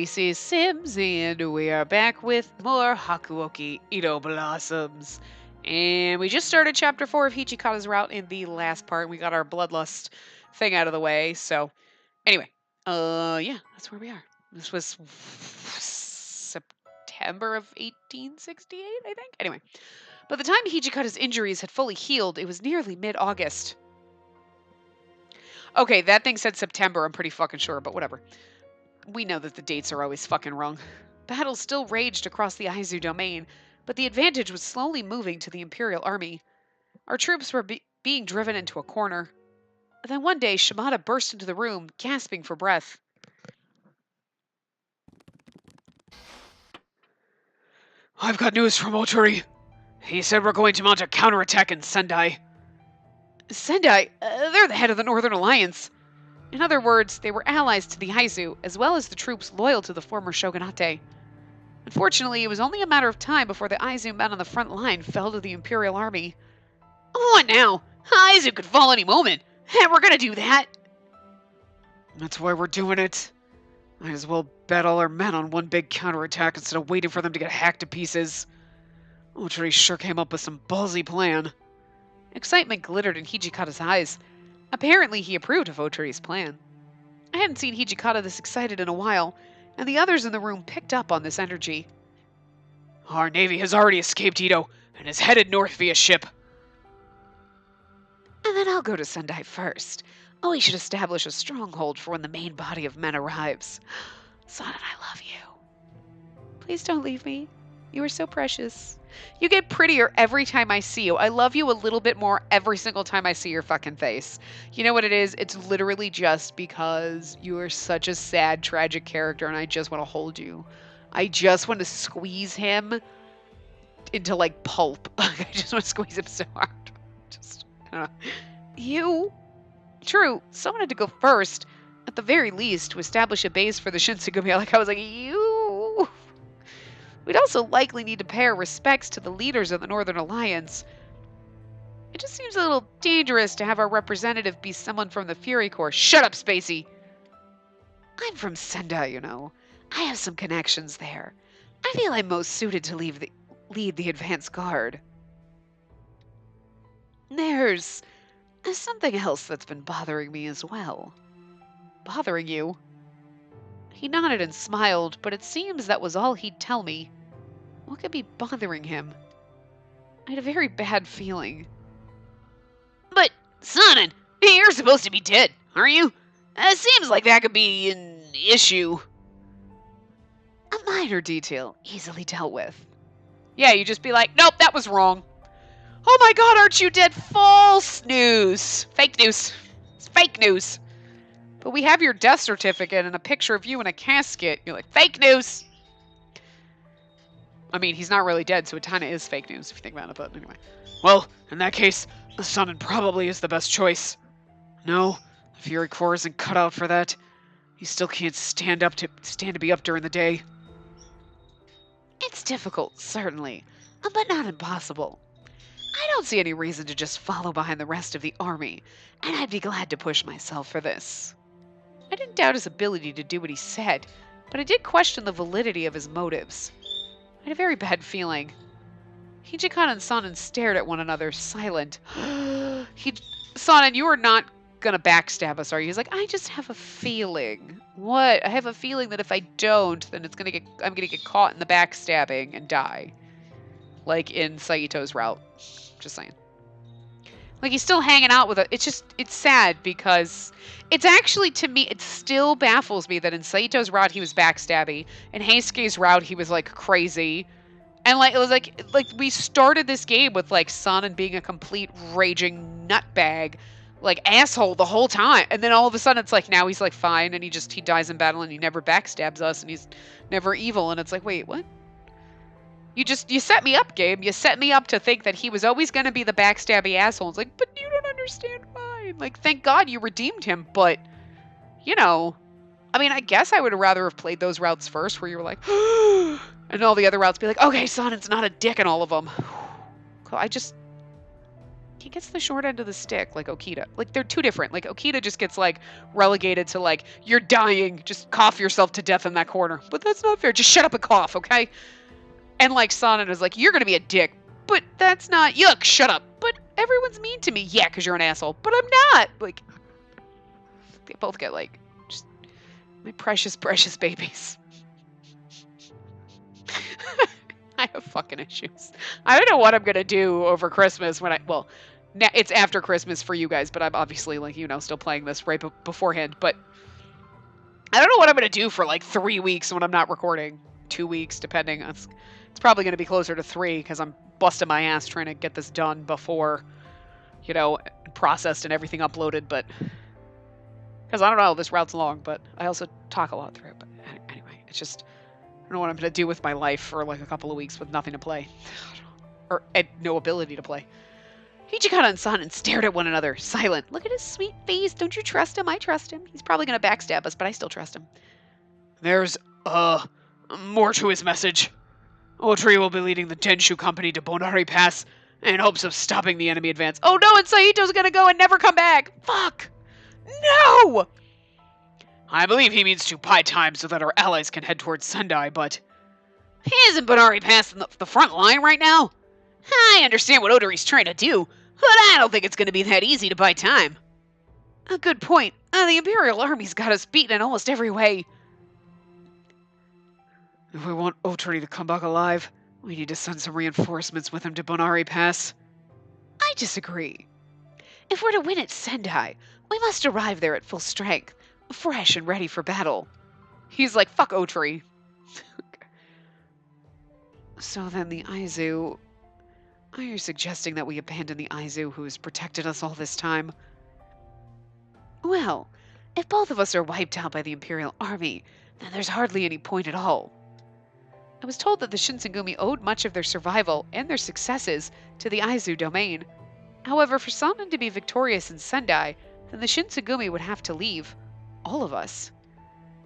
Spacey Sims, and we are back with more Hakuoki Ito Blossoms. And we just started chapter 4 of Hichikata's route in the last part. We got our bloodlust thing out of the way. So, anyway, yeah, that's where we are. This was September of 1868, I think. Anyway, by the time Hichikata's injuries had fully healed, it was nearly mid-August. Okay, that thing said September, I'm pretty fucking sure, but whatever. We know that the dates are always fucking wrong. Battles still raged across the Aizu domain, but the advantage was slowly moving to the Imperial Army. Our troops were being driven into a corner. Then one day, Shimada burst into the room, gasping for breath. I've got news from Otori. He said we're going to mount a counterattack in Sendai. Sendai? They're the head of the Northern Alliance. In other words, they were allies to the Aizu, as well as the troops loyal to the former shogunate. Unfortunately, it was only a matter of time before the Aizu men on the front line fell to the Imperial Army. What now? Aizu could fall any moment. And we're gonna do that. That's why we're doing it. Might as well bet all our men on one big counterattack instead of waiting for them to get hacked to pieces. Otori sure came up with some ballsy plan. Excitement glittered in Hichikata's eyes. Apparently, he approved of Otori's plan. I hadn't seen Hichikata this excited in a while, and the others in the room picked up on this energy. Our navy has already escaped Ito, and is headed north via ship. And then I'll go to Sendai first. We should establish a stronghold for when the main body of men arrives. Sonnet, I love you. Please don't leave me. You are so precious. You get prettier every time I see you. I love you a little bit more every single time I see your fucking face. You know what it is? It's literally just because you are such a sad, tragic character, and I just want to hold you. I just want to squeeze him into, like, pulp. I just want to squeeze him so hard. Just, you? True, someone had to go first, at the very least, to establish a base for the Shinsengumi. Like, I was like, you? We'd also likely need to pay our respects to the leaders of the Northern Alliance. It just seems a little dangerous to have our representative be someone from the Fury Corps. Shut up, Spacey! I'm from Sendai, you know. I have some connections there. I feel I'm most suited to lead the advance guard. There's something else that's been bothering me as well. Bothering you? He nodded and smiled, but it seems that was all he'd tell me. What could be bothering him? I had a very bad feeling. But, Sonnen, you're supposed to be dead, aren't you? It seems like that could be an issue. A minor detail, easily dealt with. Yeah, you just be like, nope, that was wrong. Oh my god, aren't you dead? False news. Fake news. It's fake news. But we have your death certificate and a picture of you in a casket. You're like, fake news! I mean, he's not really dead, so it kind of is fake news if you think about it, but anyway. Well, in that case, the Sonnen probably is the best choice. No, the Fury Corps isn't cut out for that. You still can't stand to be up during the day. It's difficult, certainly, but not impossible. I don't see any reason to just follow behind the rest of the army, and I'd be glad to push myself for this. I didn't doubt his ability to do what he said, but I did question the validity of his motives. I had a very bad feeling. Hichikata and Sonnen stared at one another, silent. Sonnen, you are not gonna backstab us, are you? He's like, I just have a feeling. What? I have a feeling that if I don't, then I'm gonna get caught in the backstabbing and die. Like in Saito's route. Just saying. Like, he's still hanging out with it. It's sad because it's actually, to me, it still baffles me that in Saito's route he was backstabby. In Heisuke's route he was, like, crazy. And, like, it was like we started this game with, like, Sonnen being a complete raging nutbag, like, asshole the whole time. And then all of a sudden it's like, now he's, like, fine, and he dies in battle and he never backstabs us and he's never evil. And it's like, wait, what? You set me up, game. You set me up to think that he was always going to be the backstabby asshole. It's like, but you don't understand why. Like, thank God you redeemed him, but, you know, I mean, I guess I would rather have played those routes first where you were like, and all the other routes be like, okay, Sonnen's not a dick in all of them. he gets the short end of the stick, like Okita. Like, they're two different. Like, Okita just gets, like, relegated to, like, you're dying. Just cough yourself to death in that corner. But that's not fair. Just shut up and cough, okay? And, like, Sonnet is like, you're gonna be a dick. But that's not... Yuck, shut up. But everyone's mean to me. Yeah, because you're an asshole. But I'm not. Like, they both get, like, just... My precious, precious babies. I have fucking issues. I don't know what I'm gonna do over Christmas when well, it's after Christmas for you guys, but I'm obviously, like, you know, still playing this right beforehand, but I don't know what I'm gonna do for, like, 3 weeks when I'm not recording. 2 weeks, depending. It's probably gonna be closer to 3, because I'm busting my ass trying to get this done before, you know, processed and everything uploaded, but, because I don't know, this route's long, but I also talk a lot through it, but anyway, it's just... I don't know what I'm going to do with my life for like a couple of weeks with nothing to play. Or no ability to play. Hijikata and Sanan stared at one another, silent. Look at his sweet face. Don't you trust him? I trust him. He's probably going to backstab us, but I still trust him. There's, more to his message. Otri will be leading the Denshu company to Bonari Pass in hopes of stopping the enemy advance. Oh no, and Saito's going to go and never come back. Fuck. No! I believe he means to buy time so that our allies can head towards Sendai, but... Isn't Bonari passing the front line right now? I understand what Odori's trying to do, but I don't think it's going to be that easy to buy time. A good point. The Imperial Army's got us beaten in almost every way. If we want Otri to come back alive, we need to send some reinforcements with him to Bonari Pass. I disagree. If we're to win at Sendai, we must arrive there at full strength. Fresh and ready for battle. He's like, fuck Otri. So then the Aizu... Are you suggesting that we abandon the Aizu who has protected us all this time? Well, if both of us are wiped out by the Imperial Army, then there's hardly any point at all. I was told that the Shinsengumi owed much of their survival and their successes to the Aizu domain. However, for someone to be victorious in Sendai, then the Shinsengumi would have to leave. All of us.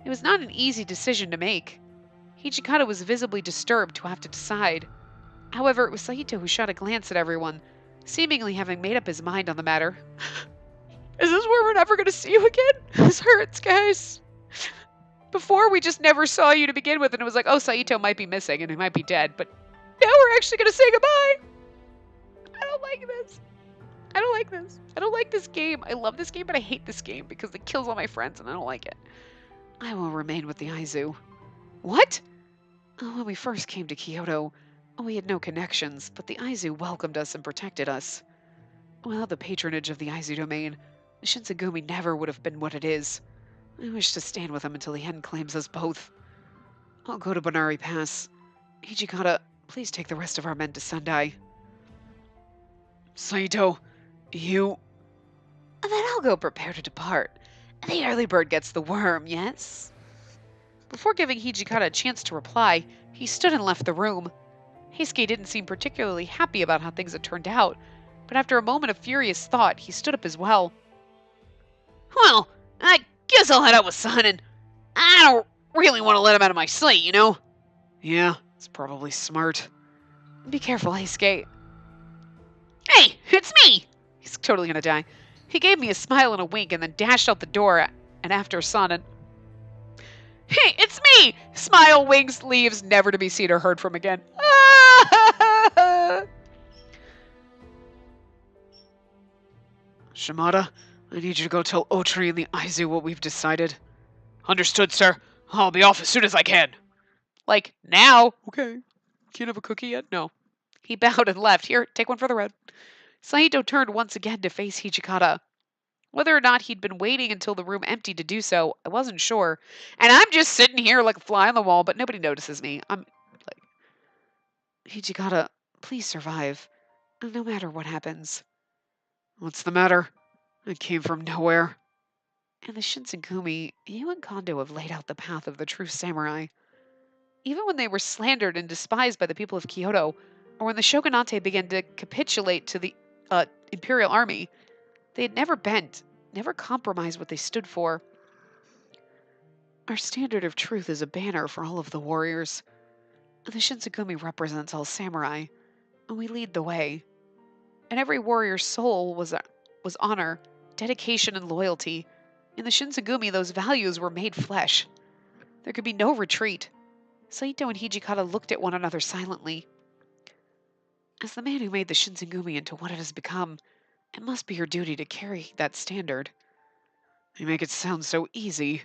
It was not an easy decision to make. Hijikata was visibly disturbed to have to decide. However, it was Saito who shot a glance at everyone, seemingly having made up his mind on the matter. Is this where we're never going to see you again? This hurts, guys. Before, we just never saw you to begin with, and it was like, oh, Saito might be missing, and he might be dead, but now we're actually going to say goodbye. I don't like this. I don't like this. I don't like this game. I love this game, but I hate this game because it kills all my friends and I don't like it. I will remain with the Aizu. What? When we first came to Kyoto, we had no connections, but the Aizu welcomed us and protected us. Without the patronage of the Aizu domain, the Shinsengumi never would have been what it is. I wish to stand with them until the end claims us both. I'll go to Bonari Pass. Hijikata, please take the rest of our men to Sendai. Saito... You... Then I'll go prepare to depart. The early bird gets the worm, yes? Before giving Hijikata a chance to reply, he stood and left the room. Heisuke didn't seem particularly happy about how things had turned out, but after a moment of furious thought, he stood up as well. Well, I guess I'll head out with Sun, and I don't really want to let him out of my sight, you know? Yeah, it's probably smart. Be careful, Heisuke. Hey, it's me! He's totally gonna die. He gave me a smile and a wink and then dashed out the door and after Sanan. Hey, it's me! Smile, winks, leaves, never to be seen or heard from again. Shimada, I need you to go tell Otri and the Aizu what we've decided. Understood, sir. I'll be off as soon as I can. Like, now? Okay. Can't have a cookie yet? No. He bowed and left. Here, take one for the road. Saito turned once again to face Hijikata. Whether or not he'd been waiting until the room emptied to do so, I wasn't sure. And I'm just sitting here like a fly on the wall, but nobody notices me. I'm like, Hijikata, please survive, no matter what happens. What's the matter? I came from nowhere. And the Shinsengumi, you and Kondo have laid out the path of the true samurai. Even when they were slandered and despised by the people of Kyoto, or when the shogunate began to capitulate to the imperial army, they had never bent, never compromised what they stood for. Our standard of truth is a banner for all of the warriors. The Shinsengumi represents all samurai, and we lead the way. and every warrior's soul was honor, dedication, and loyalty. In the Shinsengumi, those values were made flesh. There could be no retreat. Saito and Hijikata looked at one another silently. As the man who made the Shinsengumi into what it has become, it must be your duty to carry that standard. You make it sound so easy.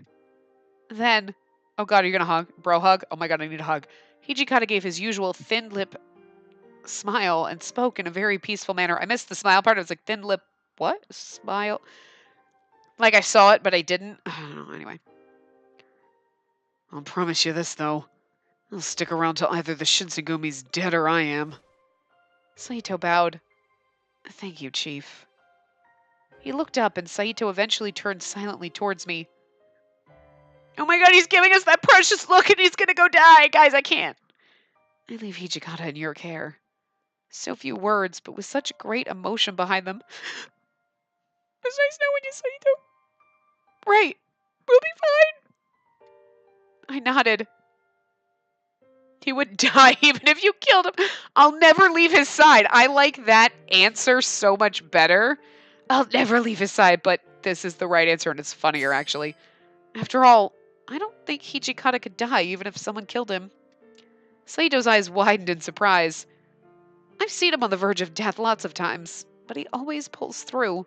Then, oh god, are you gonna hug? Bro hug? Oh my god, I need a hug. Hijikata gave his usual thin lip smile and spoke in a very peaceful manner. I missed the smile part. It was like thin lip, what? Smile? Like I saw it, but I didn't. I don't know, anyway. I'll promise you this, though. I'll stick around till either the Shinsegumi's dead or I am. Saito bowed. Thank you, Chief. He looked up, and Saito eventually turned silently towards me. Oh my god, he's giving us that precious look, and he's gonna go die! Guys, I can't. I leave Hijikata in your care. So few words, but with such great emotion behind them. It's nice knowing you, Saito. Right. We'll be fine. I nodded. He would die even if you killed him. I'll never leave his side. I like that answer so much better. I'll never leave his side, but this is the right answer, and it's funnier, actually. After all, I don't think Hijikata could die even if someone killed him. Saito's eyes widened in surprise. I've seen him on the verge of death lots of times, but he always pulls through.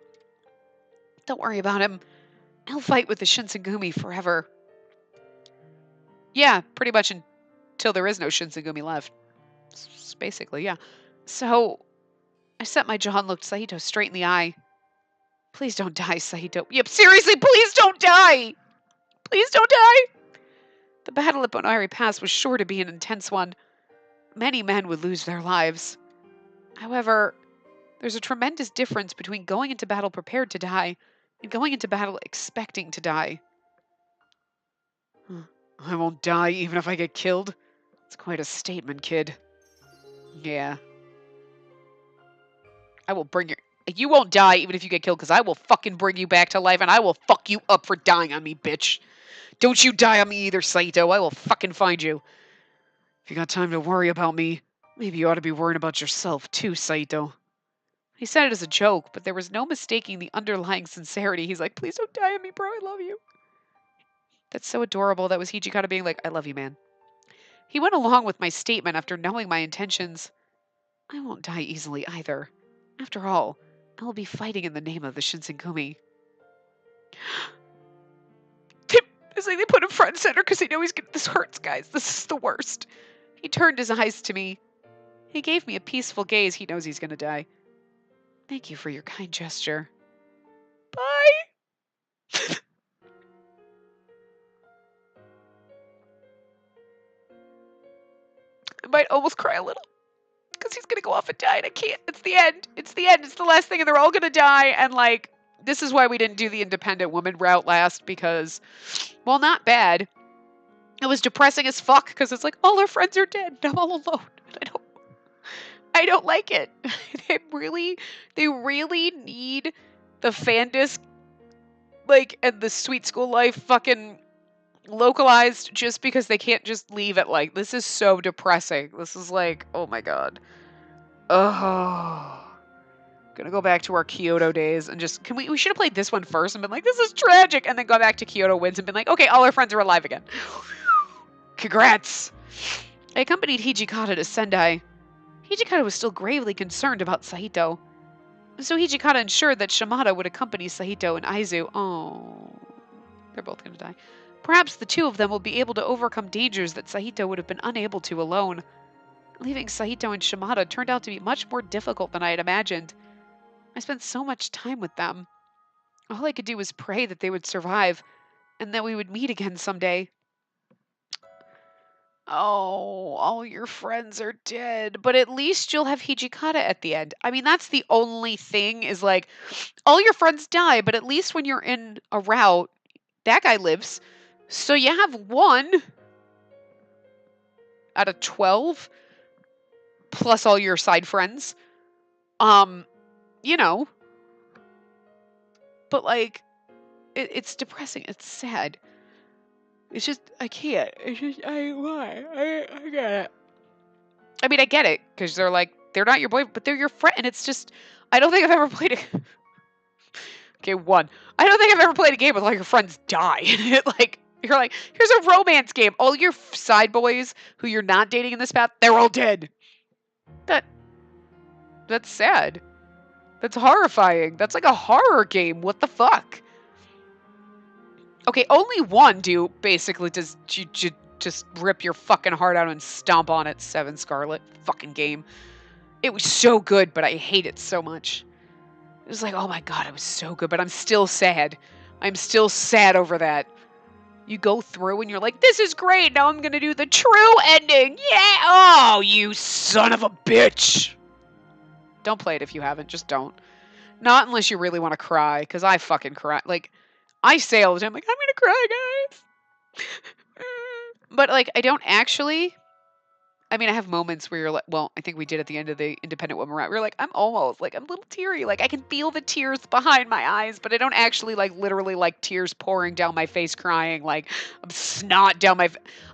Don't worry about him. He'll fight with the Shinsengumi forever. Yeah, pretty much until there is no Shinsengumi left. Basically, yeah. So, I set my jaw and looked Saito straight in the eye. Please don't die, Saito. Yep, seriously, please don't die! Please don't die! The battle at Bonari Pass was sure to be an intense one. Many men would lose their lives. However, there's a tremendous difference between going into battle prepared to die and going into battle expecting to die. I won't die even if I get killed. It's quite a statement, kid. Yeah. I will bring your... You won't die even if you get killed, because I will fucking bring you back to life, and I will fuck you up for dying on me, bitch. Don't you die on me either, Saito. I will fucking find you. If you got time to worry about me, maybe you ought to be worrying about yourself too, Saito. He said it as a joke, but there was no mistaking the underlying sincerity. He's like, please don't die on me, bro. I love you. That's so adorable. That was Hijikata being like, I love you, man. He went along with my statement after knowing my intentions. I won't die easily either. After all, I will be fighting in the name of the Shinsengumi. It's like they put him front and center because they know he's gonna... This hurts, guys. This is the worst. He turned his eyes to me. He gave me a peaceful gaze. He knows he's gonna die. Thank you for your kind gesture. Bye! I might almost cry a little. Because he's gonna go off and die, and I can't. It's the end. It's the end. It's the last thing, and they're all gonna die, and, like, this is why we didn't do the independent woman route last, because, well, not bad. It was depressing as fuck, because it's like, all our friends are dead, and I'm all alone. I don't like it. They really need the Fandis, like, and the Sweet School Life fucking localized just because they can't just leave it like, this is so depressing. This is like, oh my god. Oh. Gonna go back to our Kyoto days and just, we should have played this one first and been like, this is tragic, and then go back to Kyoto wins and been like, okay, all our friends are alive again. Congrats. I accompanied Hijikata to Sendai. Hijikata was still gravely concerned about Saito. So Hijikata ensured that Shimada would accompany Saito and Aizu. Oh, they're both gonna die. Perhaps the two of them will be able to overcome dangers that Saito would have been unable to alone. Leaving Saito and Shimada turned out to be much more difficult than I had imagined. I spent so much time with them. All I could do was pray that they would survive, and that we would meet again someday. Oh, all your friends are dead, but at least you'll have Hijikata at the end. I mean, that's the only thing, is like, all your friends die, but at least when you're in a route, that guy lives. So you have one out of 12, plus all your side friends. You know. But, like, it's depressing. It's sad. It's just, I can't. It's just, why? I get it. I mean, I get it, because they're like, they're not your boyfriend, but they're your friend. And it's just, I don't think I've ever played a... Okay, one. I don't think I've ever played a game with all your friends die. Like, you're like, here's a romance game. All your side boys who you're not dating in this path, they're all dead. That's sad. That's horrifying. That's like a horror game. What the fuck? Okay, only one do basically does just rip your fucking heart out and stomp on it. 7 Scarlet fucking game. It was so good, but I hate it so much. It was like, oh my god, it was so good, but I'm still sad. I'm still sad over that. You go through and you're like, this is great. Now I'm gonna do the true ending. Yeah. Oh, you son of a bitch. Don't play it if you haven't. Just don't. Not unless you really want to cry, because I fucking cry. Like, I say all the time, like, I'm gonna cry, guys. But, like, I don't actually. I mean, I have moments where you're like, well, I think we did at the end of the Independent Woman Route. We were like, I'm almost, like, I'm a little teary. Like, I can feel the tears behind my eyes, but I don't actually, like, literally, like, tears pouring down my face crying. Like, I'm snot down my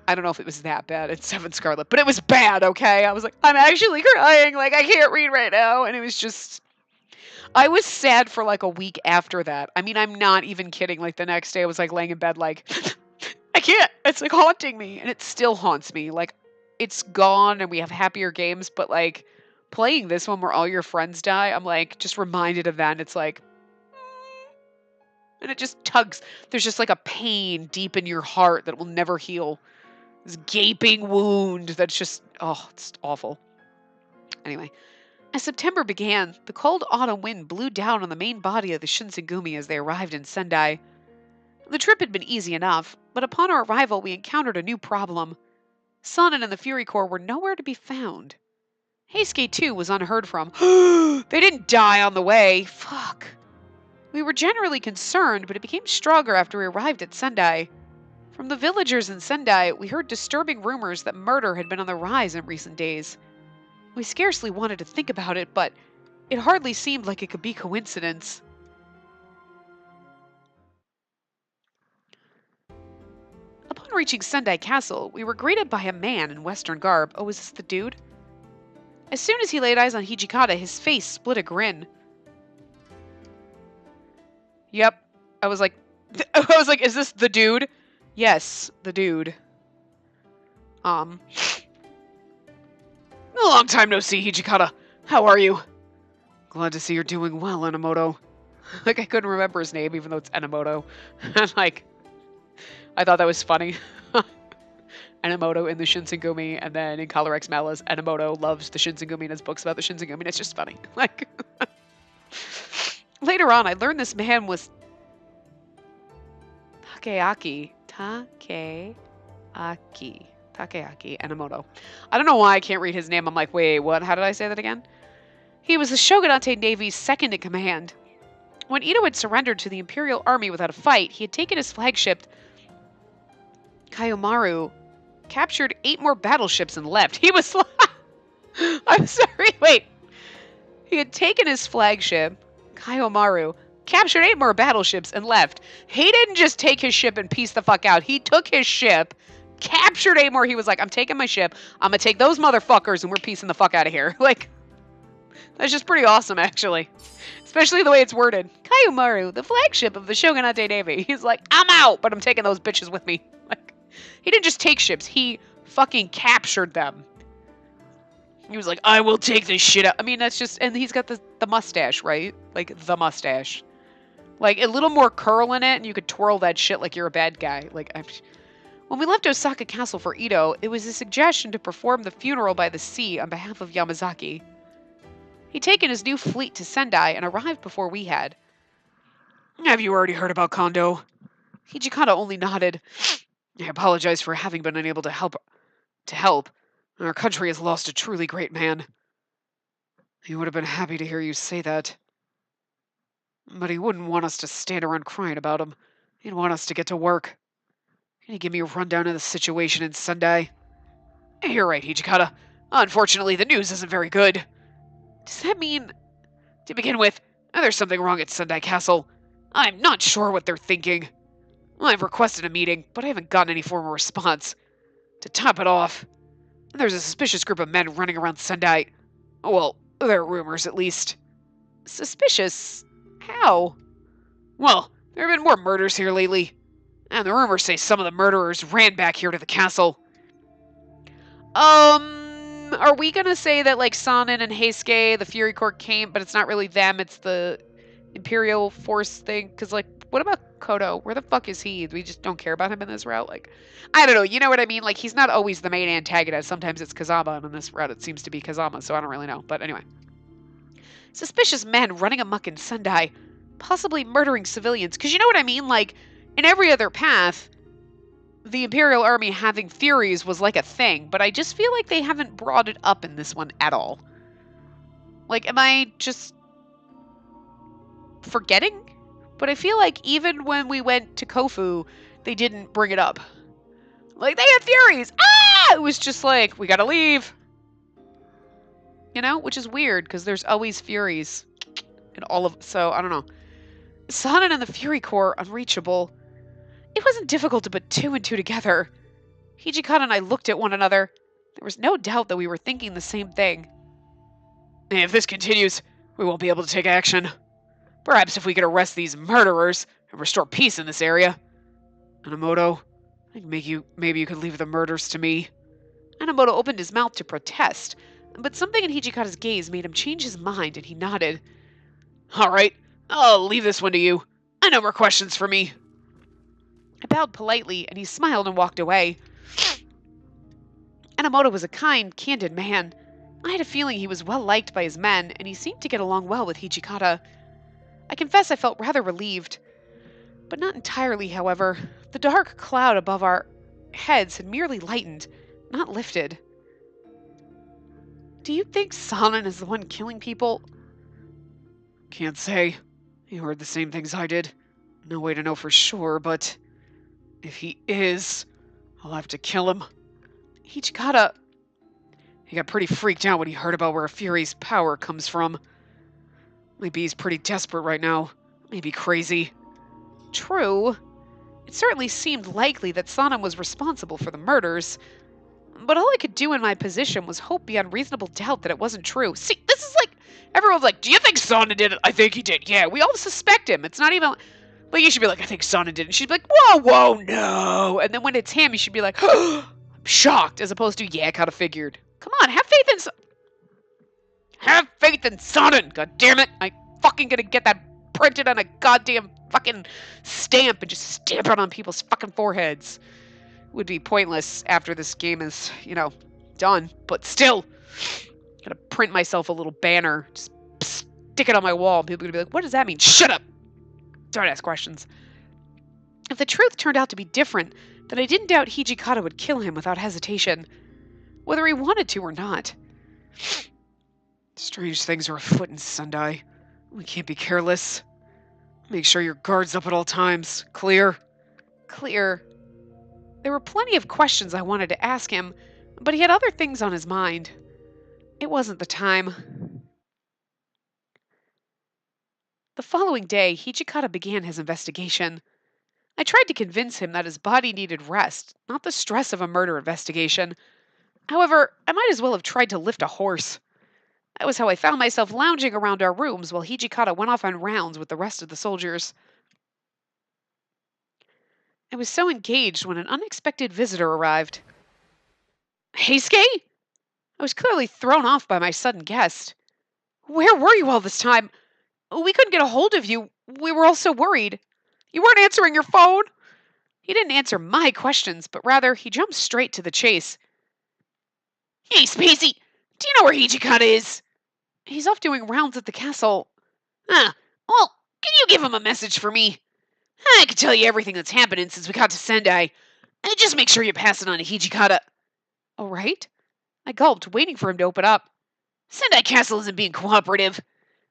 I don't know if it was that bad at 7 Scarlet, but it was bad, okay? I was like, I'm actually crying. Like, I can't read right now. And it was just... I was sad for, like, a week after that. I mean, I'm not even kidding. Like, the next day I was, like, laying in bed, like, I can't. It's, like, haunting me. And it still haunts me. Like, it's gone and we have happier games, but like playing this one where all your friends die, I'm like just reminded of that and it's like and it just tugs. There's just like a pain deep in your heart that will never heal. This gaping wound that's just it's awful. Anyway, as September began, the cold autumn wind blew down on the main body of the Shinsengumi as they arrived in Sendai. The trip had been easy enough, but upon our arrival we encountered a new problem. Sonnen and the Fury Corps were nowhere to be found. Heisuke, too, was unheard from. They didn't die on the way. Fuck. We were generally concerned, but it became stronger after we arrived at Sendai. From the villagers in Sendai, we heard disturbing rumors that murder had been on the rise in recent days. We scarcely wanted to think about it, but it hardly seemed like it could be coincidence. Upon reaching Sendai Castle, we were greeted by a man in Western garb. Oh, is this the dude? As soon as he laid eyes on Hijikata, his face split a grin. Yep. I was like, is this the dude? Yes, the dude. A long time no see, Hijikata. How are you? Glad to see you're doing well, Enomoto. Like, I couldn't remember his name, even though it's Enomoto. And, like, I thought that was funny. Enomoto in the Shinsengumi, and then in Color X Malice, Enomoto loves the Shinsengumi and has books about the Shinsengumi, and it's just funny. Like, later on, I learned this man was Takeaki Enomoto. I don't know why I can't read his name. I'm like, wait, what? How did I say that again? He was the Shogunate Navy's second in command. When Ito had surrendered to the Imperial Army without a fight, he had taken his flagship, Kayomaru, captured 8 more battleships and left. He was I'm sorry, wait. He had taken his flagship, Kayomaru, captured 8 more battleships and left. He didn't just take his ship and peace the fuck out. He took his ship, captured 8 more. He was like, I'm taking my ship. I'm going to take those motherfuckers and we're piecing the fuck out of here. Like, that's just pretty awesome, actually. Especially the way it's worded. Kayomaru, the flagship of the Shogunate Navy. He's like, I'm out, but I'm taking those bitches with me. Like, he didn't just take ships. He fucking captured them. He was like, I will take this shit out. I mean, that's just... And he's got the mustache, right? Like, the mustache. Like, a little more curl in it, and you could twirl that shit like you're a bad guy. Like, when we left Osaka Castle for Ito, it was a suggestion to perform the funeral by the sea on behalf of Yamazaki. He'd taken his new fleet to Sendai and arrived before we had. Have you already heard about Kondo? Hijikata only nodded. I apologize for having been unable to help. Our country has lost a truly great man. He would have been happy to hear you say that. But he wouldn't want us to stand around crying about him. He'd want us to get to work. Can you give me a rundown of the situation in Sendai? You're right, Hijikata. Unfortunately, the news isn't very good. Does that mean... To begin with, there's something wrong at Sendai Castle. I'm not sure what they're thinking. I've requested a meeting, but I haven't gotten any form of response. To top it off, there's a suspicious group of men running around Sendai. Well, there are rumors, at least. Suspicious? How? Well, there have been more murders here lately, and the rumors say some of the murderers ran back here to the castle. Are we gonna say that, like, Sonnen and Heisuke, the Fury Court came, but it's not really them, it's the Imperial Force thing? Because, like, what about Kodo? Where the fuck is he? We just don't care about him in this route? Like, I don't know, you know what I mean? Like, he's not always the main antagonist. Sometimes it's Kazama, and in this route it seems to be Kazama, so I don't really know. But anyway. Suspicious men running amok in Sendai, possibly murdering civilians. Because you know what I mean? Like, in every other path, the Imperial Army having Furies was like a thing, but I just feel like they haven't brought it up in this one at all. Like, am I just forgetting? But I feel like even when we went to Kofu, they didn't bring it up. Like, they had Furies! Ah! It was just like, we gotta leave. You know? Which is weird, because there's always Furies. In all of... So, I don't know. Sonnen and the Fury Corps, unreachable. It wasn't difficult to put two and two together. Hijikata and I looked at one another. There was no doubt that we were thinking the same thing. If this continues, we won't be able to take action. Perhaps if we could arrest these murderers and restore peace in this area. Enomoto, I think maybe you could leave the murders to me. Enomoto opened his mouth to protest, but something in Hijikata's gaze made him change his mind, and he nodded. All right, I'll leave this one to you. No more questions for me. I bowed politely, and he smiled and walked away. Enomoto was a kind, candid man. I had a feeling he was well liked by his men, and he seemed to get along well with Hijikata. I confess I felt rather relieved. But not entirely, however. The dark cloud above our heads had merely lightened, not lifted. Do you think Sonnen is the one killing people? Can't say. He heard the same things I did. No way to know for sure, but... if he is, I'll have to kill him. Hijikata... He got pretty freaked out when he heard about where Fury's power comes from. Maybe he's pretty desperate right now. Maybe crazy. True. It certainly seemed likely that Sonnen was responsible for the murders. But all I could do in my position was hope beyond reasonable doubt that it wasn't true. See, this is like... Everyone's like, do you think Sonnen did it? I think he did. Yeah, we all suspect him. It's not even... Like, you should be like, I think Sonnen did it. And she'd be like, whoa, no. And then when it's him, you should be like, I'm shocked. As opposed to, yeah, I kind of figured. Come on, have faith in... Have faith in Sonnen! God damn it! I'm fucking gonna get that printed on a goddamn fucking stamp and just stamp it on people's fucking foreheads. Would be pointless after this game is, you know, done. But still, gotta print myself a little banner. Just stick it on my wall. People are gonna be like, what does that mean? Shut up! Don't ask questions. If the truth turned out to be different, then I didn't doubt Hijikata would kill him without hesitation. Whether he wanted to or not. Strange things are afoot in Sendai. We can't be careless. Make sure your guard's up at all times. Clear? Clear. There were plenty of questions I wanted to ask him, but he had other things on his mind. It wasn't the time. The following day, Hijikata began his investigation. I tried to convince him that his body needed rest, not the stress of a murder investigation. However, I might as well have tried to lift a horse. That was how I found myself lounging around our rooms while Hijikata went off on rounds with the rest of the soldiers. I was so engaged when an unexpected visitor arrived. Heisuke? I was clearly thrown off by my sudden guest. Where were you all this time? We couldn't get a hold of you. We were all so worried. You weren't answering your phone? He didn't answer my questions, but rather he jumped straight to the chase. Hey, Spacey! Do you know where Hijikata is? He's off doing rounds at the castle. Well, can you give him a message for me? I can tell you everything that's happening since we got to Sendai. Just make sure you pass it on to Hijikata. All right. I gulped, waiting for him to open up. Sendai Castle isn't being cooperative,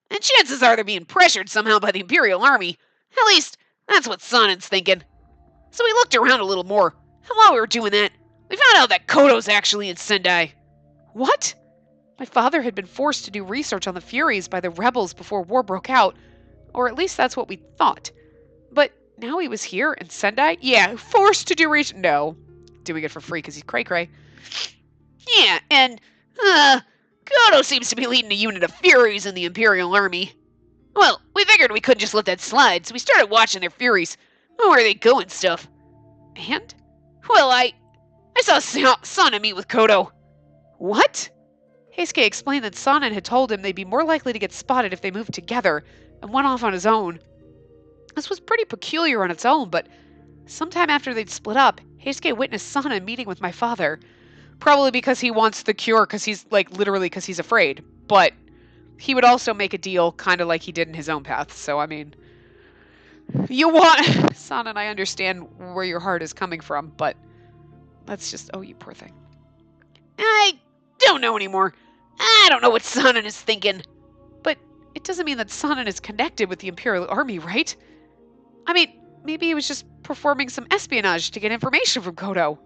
and chances are they're being pressured somehow by the Imperial Army. At least, that's what Sonnen's thinking. So we looked around a little more, and while we were doing that, we found out that Kodo's actually in Sendai. What? My father had been forced to do research on the Furies by the rebels before war broke out, or at least that's what we thought. But now he was here in Sendai? Yeah, forced to do research. No, doing it for free because he's cray-cray. Yeah, and, Kodo seems to be leading a unit of Furies in the Imperial Army. Well, we figured we couldn't just let that slide, so we started watching their furies. Where they go and stuff. And? Well, I saw Sana meet with Kodo. What? Heisuke explained that Sana had told him they'd be more likely to get spotted if they moved together, and went off on his own. This was pretty peculiar on its own, but sometime after they'd split up, Heisuke witnessed Sana meeting with my father. Probably because he wants the cure, because he's, literally because he's afraid. But he would also make a deal, kind of like he did in his own path. So, I mean, you want... Sana, and I understand where your heart is coming from, but that's just... Oh, you poor thing. I don't know anymore. I don't know what Sana is thinking. But it doesn't mean that Sana is connected with the Imperial Army, right? I mean, maybe he was just performing some espionage to get information from Kodo.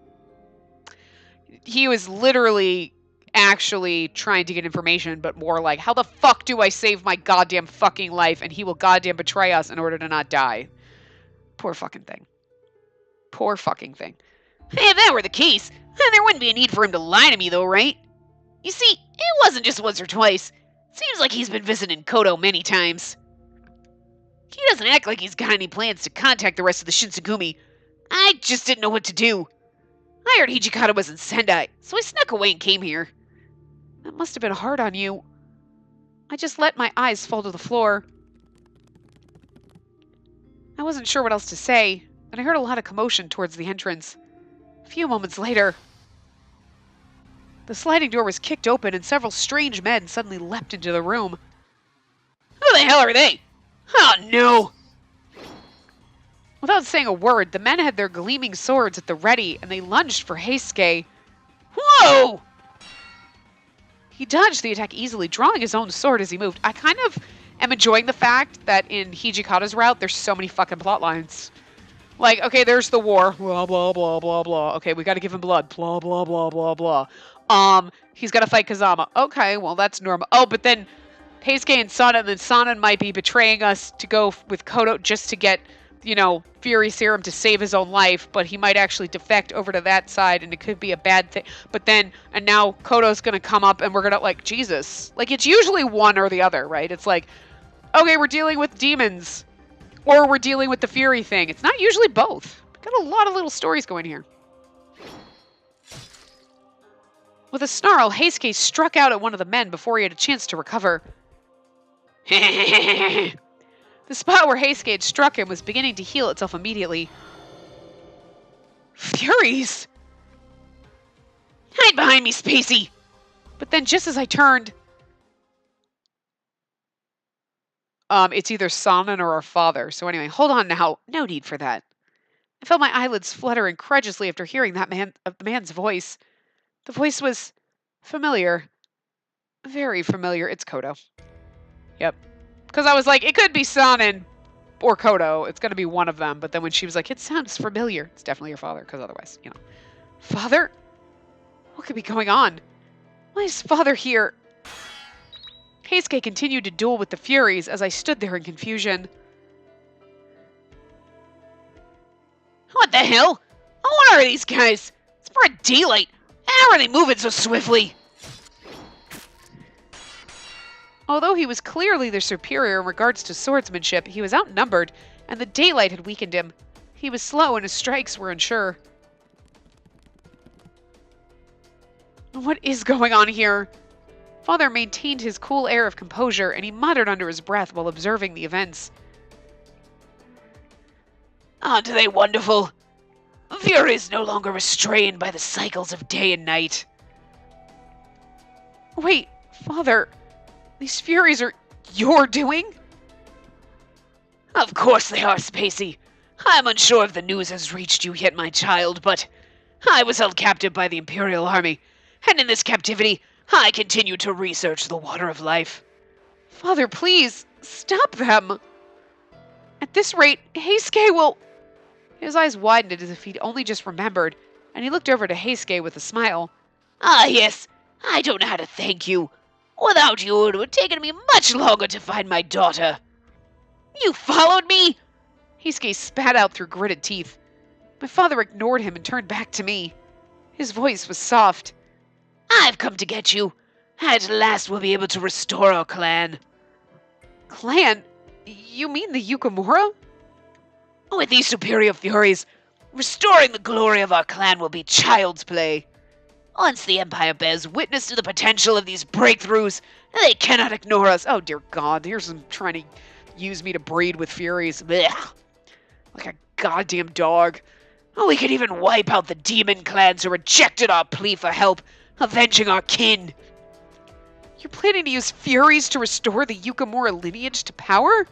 He was literally actually trying to get information, but more like, how the fuck do I save my goddamn fucking life, and he will goddamn betray us in order to not die. Poor fucking thing. Poor fucking thing. Hey, if that were the case, then there wouldn't be a need for him to lie to me, though, right? You see, it wasn't just once or twice. Seems like he's been visiting Kodo many times. He doesn't act like he's got any plans to contact the rest of the Shinsengumi. I just didn't know what to do. I heard Hijikata was in Sendai, so I snuck away and came here. That must have been hard on you. I just let my eyes fall to the floor. I wasn't sure what else to say, and I heard a lot of commotion towards the entrance. A few moments later, the sliding door was kicked open and several strange men suddenly leapt into the room. Who the hell are they? Oh no! Without saying a word, the men had their gleaming swords at the ready, and they lunged for Heisuke. Whoa! He dodged the attack easily, drawing his own sword as he moved. I kind of am enjoying the fact that in Hijikata's route, there's so many fucking plot lines. Like, okay, there's the war. Blah, blah, blah, blah, blah. Okay, we gotta give him blood. Blah, blah, blah, blah, blah. He's gotta fight Kazama. Okay, well, that's normal. Oh, but then Heisuke and Sana might be betraying us to go with Kodo just to get, Fury Serum to save his own life, but he might actually defect over to that side, and it could be a bad thing. But then, and now Kodo's gonna come up, and we're gonna, Jesus. It's usually one or the other, right? It's like, okay, we're dealing with demons, or we're dealing with the Fury thing. It's not usually both. Got a lot of little stories going here. With a snarl, Heisuke struck out at one of the men before he had a chance to recover. The spot where Heisuke had struck him was beginning to heal itself immediately. Furies! Hide behind me, Spacey! But then just as I turned... it's either Sanan or our father. So anyway, hold on now. No need for that. I felt my eyelids flutter incredulously after hearing the man's voice. The voice was familiar. Very familiar. It's Kodo. Yep. Because I was like, it could be Sanan or Kodo. It's going to be one of them. But then when she was like, it sounds familiar, it's definitely your father. Because otherwise, Father? What could be going on? Why is father here? Heisuke continued to duel with the Furies as I stood there in confusion. What the hell? What are these guys? It's broad daylight. How are they moving so swiftly? Although he was clearly their superior in regards to swordsmanship, he was outnumbered, and the daylight had weakened him. He was slow, and his strikes were unsure. What is going on here? Father maintained his cool air of composure, and he muttered under his breath while observing the events. Aren't they wonderful? Fury is no longer restrained by the cycles of day and night. Wait, Father... These Furies are your doing? Of course they are, Spacey. I'm unsure if the news has reached you yet, my child, but I was held captive by the Imperial Army, and in this captivity, I continue to research the water of life. Father, please, stop them. At this rate, Heisuke will... His eyes widened as if he'd only just remembered, and he looked over to Heisuke with a smile. Ah, yes, I don't know how to thank you. Without you, it would have taken me much longer to find my daughter. You followed me? Heisuke spat out through gritted teeth. My father ignored him and turned back to me. His voice was soft. I've come to get you. At last we'll be able to restore our clan. Clan? You mean the Yukimura? With these superior furies, restoring the glory of our clan will be child's play. Once the Empire bears witness to the potential of these breakthroughs, they cannot ignore us. Oh, dear God. Here's them trying to use me to breed with Furies. Blech. Like a goddamn dog. Oh, we could even wipe out the demon clans who rejected our plea for help, avenging our kin. You're planning to use Furies to restore the Yukimura lineage to power?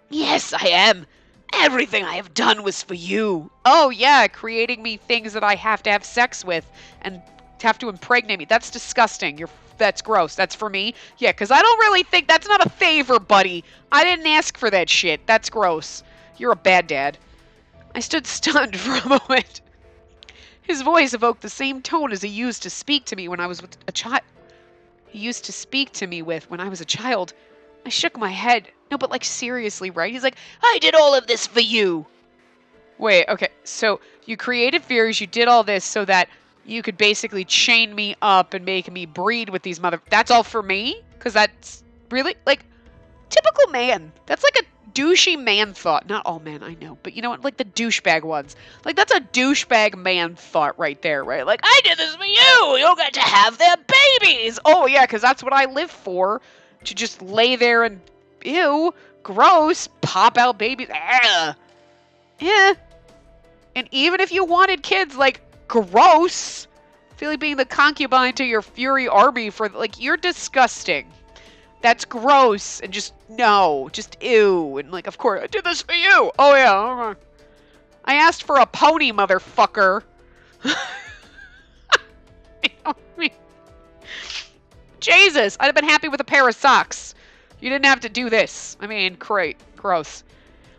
Yes, I am. Everything I have done was for you. Oh, yeah, creating me things that I have to have sex with and have to impregnate me. That's disgusting. That's gross. That's for me. Yeah, because I don't really think that's not a favor, buddy. I didn't ask for that shit. That's gross. You're a bad dad. I stood stunned for a moment. His voice evoked the same tone as he used to speak to me when I was a child. When I was a child. I shook my head. No, but like seriously, right? He's like, I did all of this for you. Wait, okay. So you created Furies, you did all this so that you could basically chain me up and make me breed with these That's all for me? Because that's really, like, typical man. That's like a douchey man thought. Not all men, I know. But you know what? Like the douchebag ones. Like, that's a douchebag man thought right there, right? Like, I did this for you. You'll get to have their babies. Oh, yeah, because that's what I live for. To just lay there and, ew, gross, pop out babies. Ugh. Yeah. And even if you wanted kids, like, gross. I feel like being the concubine to your Fury army for, like, you're disgusting. That's gross. And just, no. Just, ew. And, like, of course, I did this for you. Oh, yeah. I asked for a pony, motherfucker. You know what I mean? Jesus, I'd have been happy with a pair of socks. You didn't have to do this. I mean, great. Gross.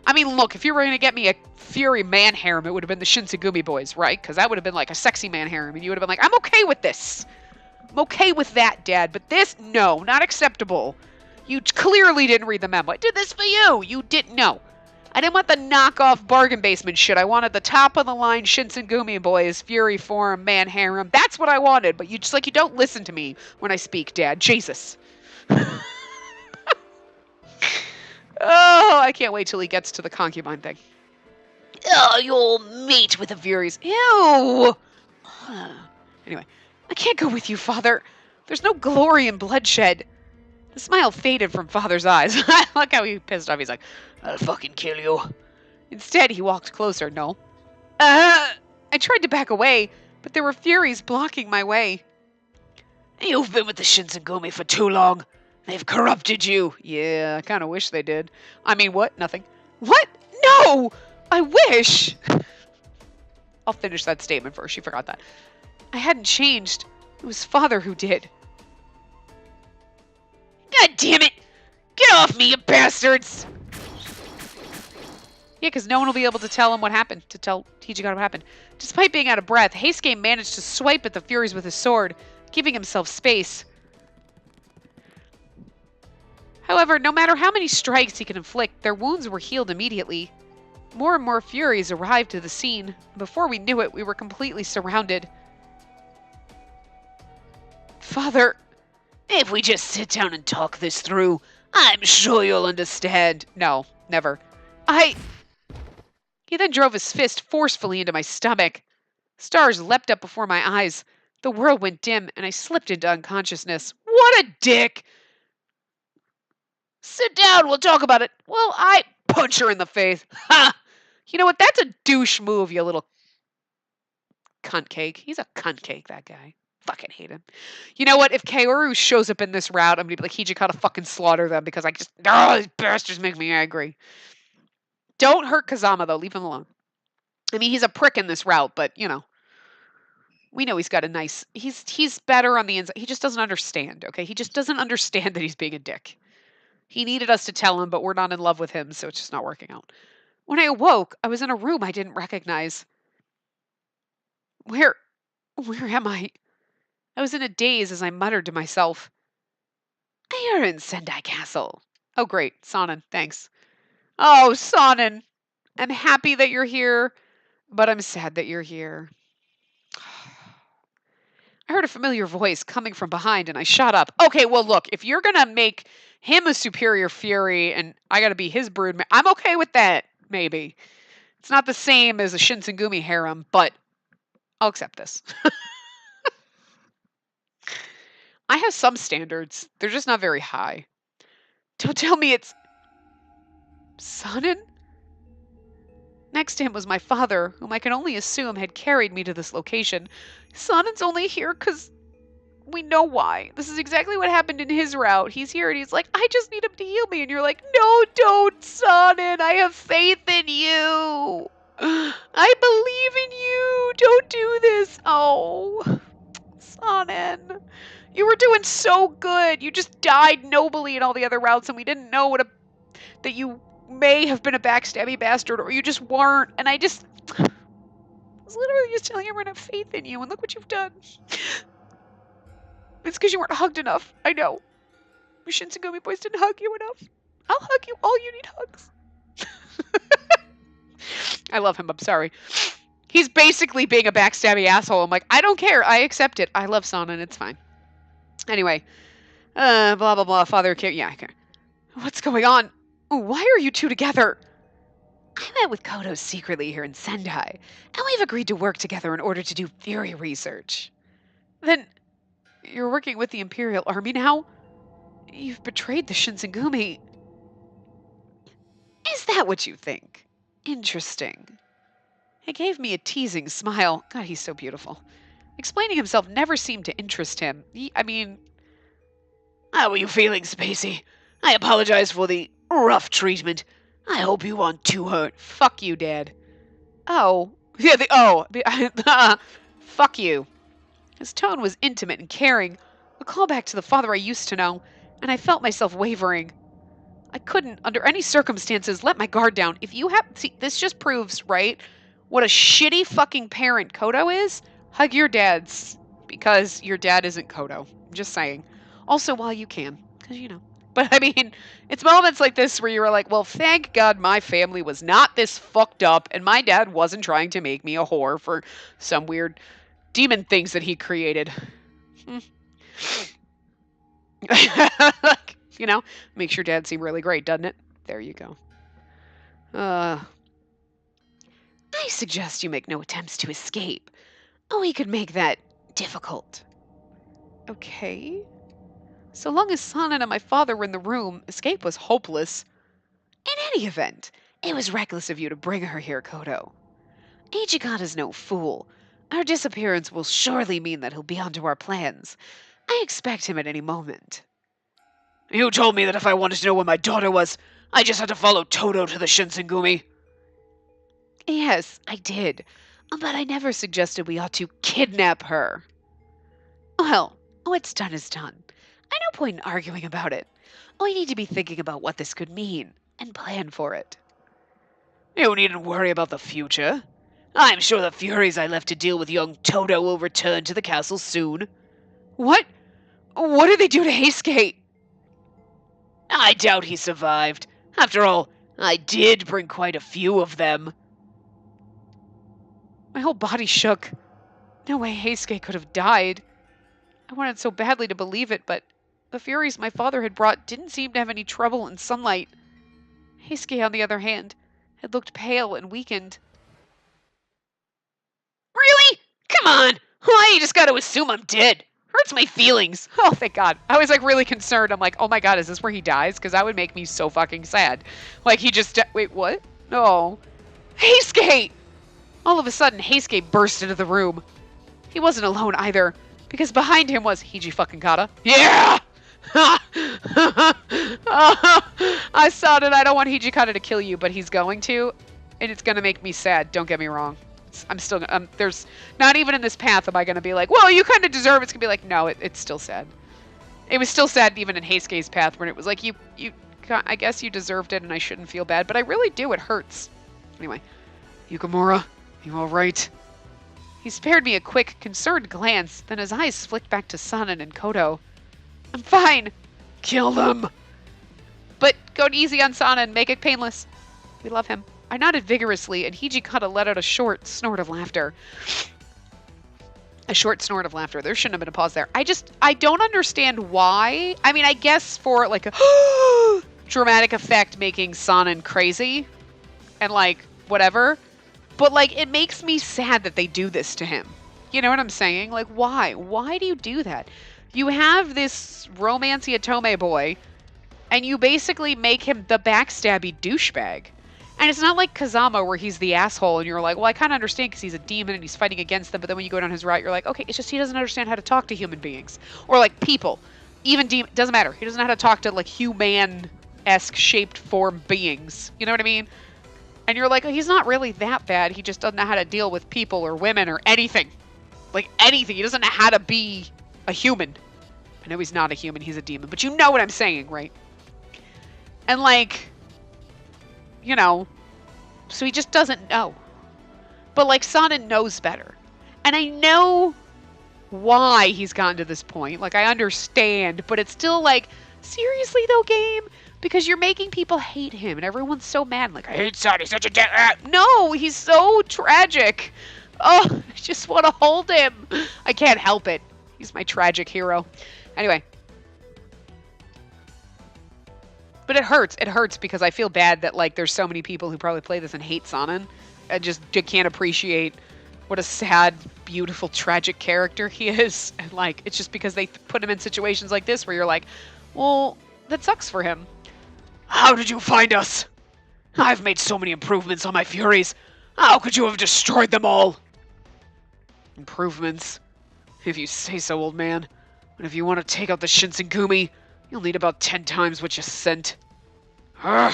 I mean, look, if you were going to get me a Fury man harem, it would have been the Shinsengumi boys, right? Because that would have been like a sexy man harem, and you would have been like, I'm okay with this. I'm okay with that, Dad, but this, no, not acceptable. You clearly didn't read the memo. I did this for you. You didn't know. I didn't want the knockoff bargain basement shit. I wanted the top-of-the-line Shinsengumi boys, Fury form, man harem. That's what I wanted, but you just, like, you don't listen to me when I speak, Dad. Jesus. Oh, I can't wait till he gets to the concubine thing. Oh, you'll mate with the Furies. Ew! Anyway, I can't go with you, Father. There's no glory in bloodshed. The smile faded from Father's eyes. I like how he pissed off. He's like, I'll fucking kill you. Instead, he walked closer. No. I tried to back away, but there were Furies blocking my way. You've been with the Shinsengumi for too long. They've corrupted you. Yeah, I kind of wish they did. I mean, what? Nothing. What? No! I wish! I'll finish that statement first. She forgot that. I hadn't changed. It was Father who did. God damn it! Get off me, you bastards! Yeah, because no one will be able to tell him what happened, to tell Hijikata what happened. Despite being out of breath, Heisuke managed to swipe at the Furies with his sword, giving himself space. However, no matter how many strikes he could inflict, their wounds were healed immediately. More and more Furies arrived to the scene. Before we knew it, we were completely surrounded. Father, if we just sit down and talk this through, I'm sure you'll understand. No, never. He then drove his fist forcefully into my stomach. Stars leapt up before my eyes. The world went dim, and I slipped into unconsciousness. What a dick! Sit down, we'll talk about it. Well, I punch her in the face. Ha! You know what? That's a douche move, you little cunt cake. He's a cunt cake, that guy. Fucking hate him. You know what? If Kaoru shows up in this route, I'm gonna be like, Hijikata fucking slaughter them because these bastards make me angry. Don't hurt Kazama, though. Leave him alone. I mean, he's a prick in this route, but, you know. We know he's got a nice... He's better on the inside. He just doesn't understand, okay? He just doesn't understand that he's being a dick. He needed us to tell him, but we're not in love with him, so it's just not working out. When I awoke, I was in a room I didn't recognize. Where am I? I was in a daze as I muttered to myself. You're in Sendai Castle. Oh, great. Sonnen, thanks. Oh, Sonnen. I'm happy that you're here, but I'm sad that you're here. I heard a familiar voice coming from behind and I shot up. Okay, well, look, if you're going to make him a superior fury and I got to be his brood, I'm okay with that, maybe. It's not the same as a Shinsengumi harem, but I'll accept this. I have some standards. They're just not very high. Don't tell me it's... Sonnen? Next to him was my father, whom I can only assume had carried me to this location. Sonnen's only here because we know why. This is exactly what happened in his route. He's here and he's like, I just need him to heal me. And you're like, no, don't, Sonnen. I have faith in you. I believe in you. Don't do this. Oh, Sonnen. You were doing so good. You just died nobly in all the other routes and we didn't know that you may have been a backstabby bastard or you just weren't. And I was literally just telling everyone I have faith in you and look what you've done. It's because you weren't hugged enough. I know. Your Shinsengumi boys didn't hug you enough. I'll hug you. All you need hugs. I love him. I'm sorry. He's basically being a backstabby asshole. I'm like, I don't care. I accept it. I love Sonnen. It's fine. Anyway. Blah, blah, blah. Father care. Yeah, I care. What's going on? Why are you two together? I met with Kodo secretly here in Sendai, and we've agreed to work together in order to do theory research. Then... You're working with the Imperial Army now? You've betrayed the Shinsengumi. Is that what you think? Interesting. He gave me a teasing smile. God, he's so beautiful. Explaining himself never seemed to interest him. How are you feeling, Spacey? I apologize for the rough treatment. I hope you aren't too hurt. Fuck you, Dad. Oh. Yeah, fuck you. His tone was intimate and caring, a callback to the father I used to know, and I felt myself wavering. I couldn't, under any circumstances, let my guard down. If you have... See, this just proves, right, what a shitty fucking parent Kodo is? Hug your dads, because your dad isn't Kodo. I'm just saying. Also, while you can, because, you know. But, I mean, it's moments like this where you're like, well, thank God my family was not this fucked up, and my dad wasn't trying to make me a whore for some weird... demon things that he created. You know, makes your dad seem really great, doesn't it? There you go. I suggest you make no attempts to escape. We could make that difficult. Okay. So long as Sonnen and my father were in the room, escape was hopeless. In any event, it was reckless of you to bring her here, Kodo. Ichikata's no fool. Our disappearance will surely mean that he'll be onto our plans. I expect him at any moment. You told me that if I wanted to know where my daughter was, I just had to follow Todo to the Shinsengumi. Yes, I did. But I never suggested we ought to kidnap her. Well, what's done is done. No point in arguing about it. We need to be thinking about what this could mean, and plan for it. You needn't worry about the future. I'm sure the Furies I left to deal with young Todo will return to the castle soon. What? What did they do to Heisuke? I doubt he survived. After all, I did bring quite a few of them. My whole body shook. No way Heisuke could have died. I wanted so badly to believe it, but the Furies my father had brought didn't seem to have any trouble in sunlight. Heisuke, on the other hand, had looked pale and weakened. Really? Come on! Why you just gotta assume I'm dead? Hurts my feelings. Oh, thank God. I was, like, really concerned. I'm like, oh my God, is this where he dies? Because that would make me so fucking sad. Like, he just... Wait, what? No. Heisuke! All of a sudden, Heisuke burst into the room. He wasn't alone either, because behind him was Hiji fucking Kata. Yeah! I saw it. I don't want Hijikata to kill you, but he's going to, and it's going to make me sad. Don't get me wrong. I'm still, there's, not even in this path am I going to be like, well, you kind of deserve it. It's going to be like, no, it's still sad. It was still sad even in Heisuke's path when it was like, I guess you deserved it and I shouldn't feel bad, but I really do. It hurts. Anyway, Yukamura, you all right? He spared me a quick, concerned glance, then his eyes flicked back to Sonnen and Kodo. I'm fine. Kill them. But go easy on Sonnen, make it painless. We love him. I nodded vigorously, and Hijikata let out a short snort of laughter. A short snort of laughter. There shouldn't have been a pause there. I don't understand why. I mean, I guess for like a dramatic effect making Sonnen crazy and like whatever. But like it makes me sad that they do this to him. You know what I'm saying? Like why? Why do you do that? You have this romancy Atome boy and you basically make him the backstabby douchebag. And it's not like Kazama where he's the asshole and you're like, well, I kind of understand because he's a demon and he's fighting against them. But then when you go down his route, you're like, okay, it's just he doesn't understand how to talk to human beings. Or like people. Even doesn't matter. He doesn't know how to talk to like human-esque shaped form beings. You know what I mean? And you're like, oh, he's not really that bad. He just doesn't know how to deal with people or women or anything. Like anything. He doesn't know how to be a human. I know he's not a human. He's a demon. But you know what I'm saying, right? And like... You know, so he just doesn't know. But like Sonnen knows better. And I know why he's gotten to this point. Like I understand, but it's still like, seriously though, game? Because you're making people hate him and everyone's so mad. Like, I hate Sonnen, he's such a dick. No, he's so tragic. Oh, I just want to hold him. I can't help it. He's my tragic hero. Anyway. But it hurts. It hurts because I feel bad that like there's so many people who probably play this and hate Sonnen and just can't appreciate what a sad, beautiful, tragic character he is. And like it's just because they put him in situations like this where you're like, well, that sucks for him. How did you find us? I've made so many improvements on my Furies. How could you have destroyed them all? Improvements? If you say so, old man. But if you want to take out the Shinsengumi, you'll need about 10 times what you sent. Ugh.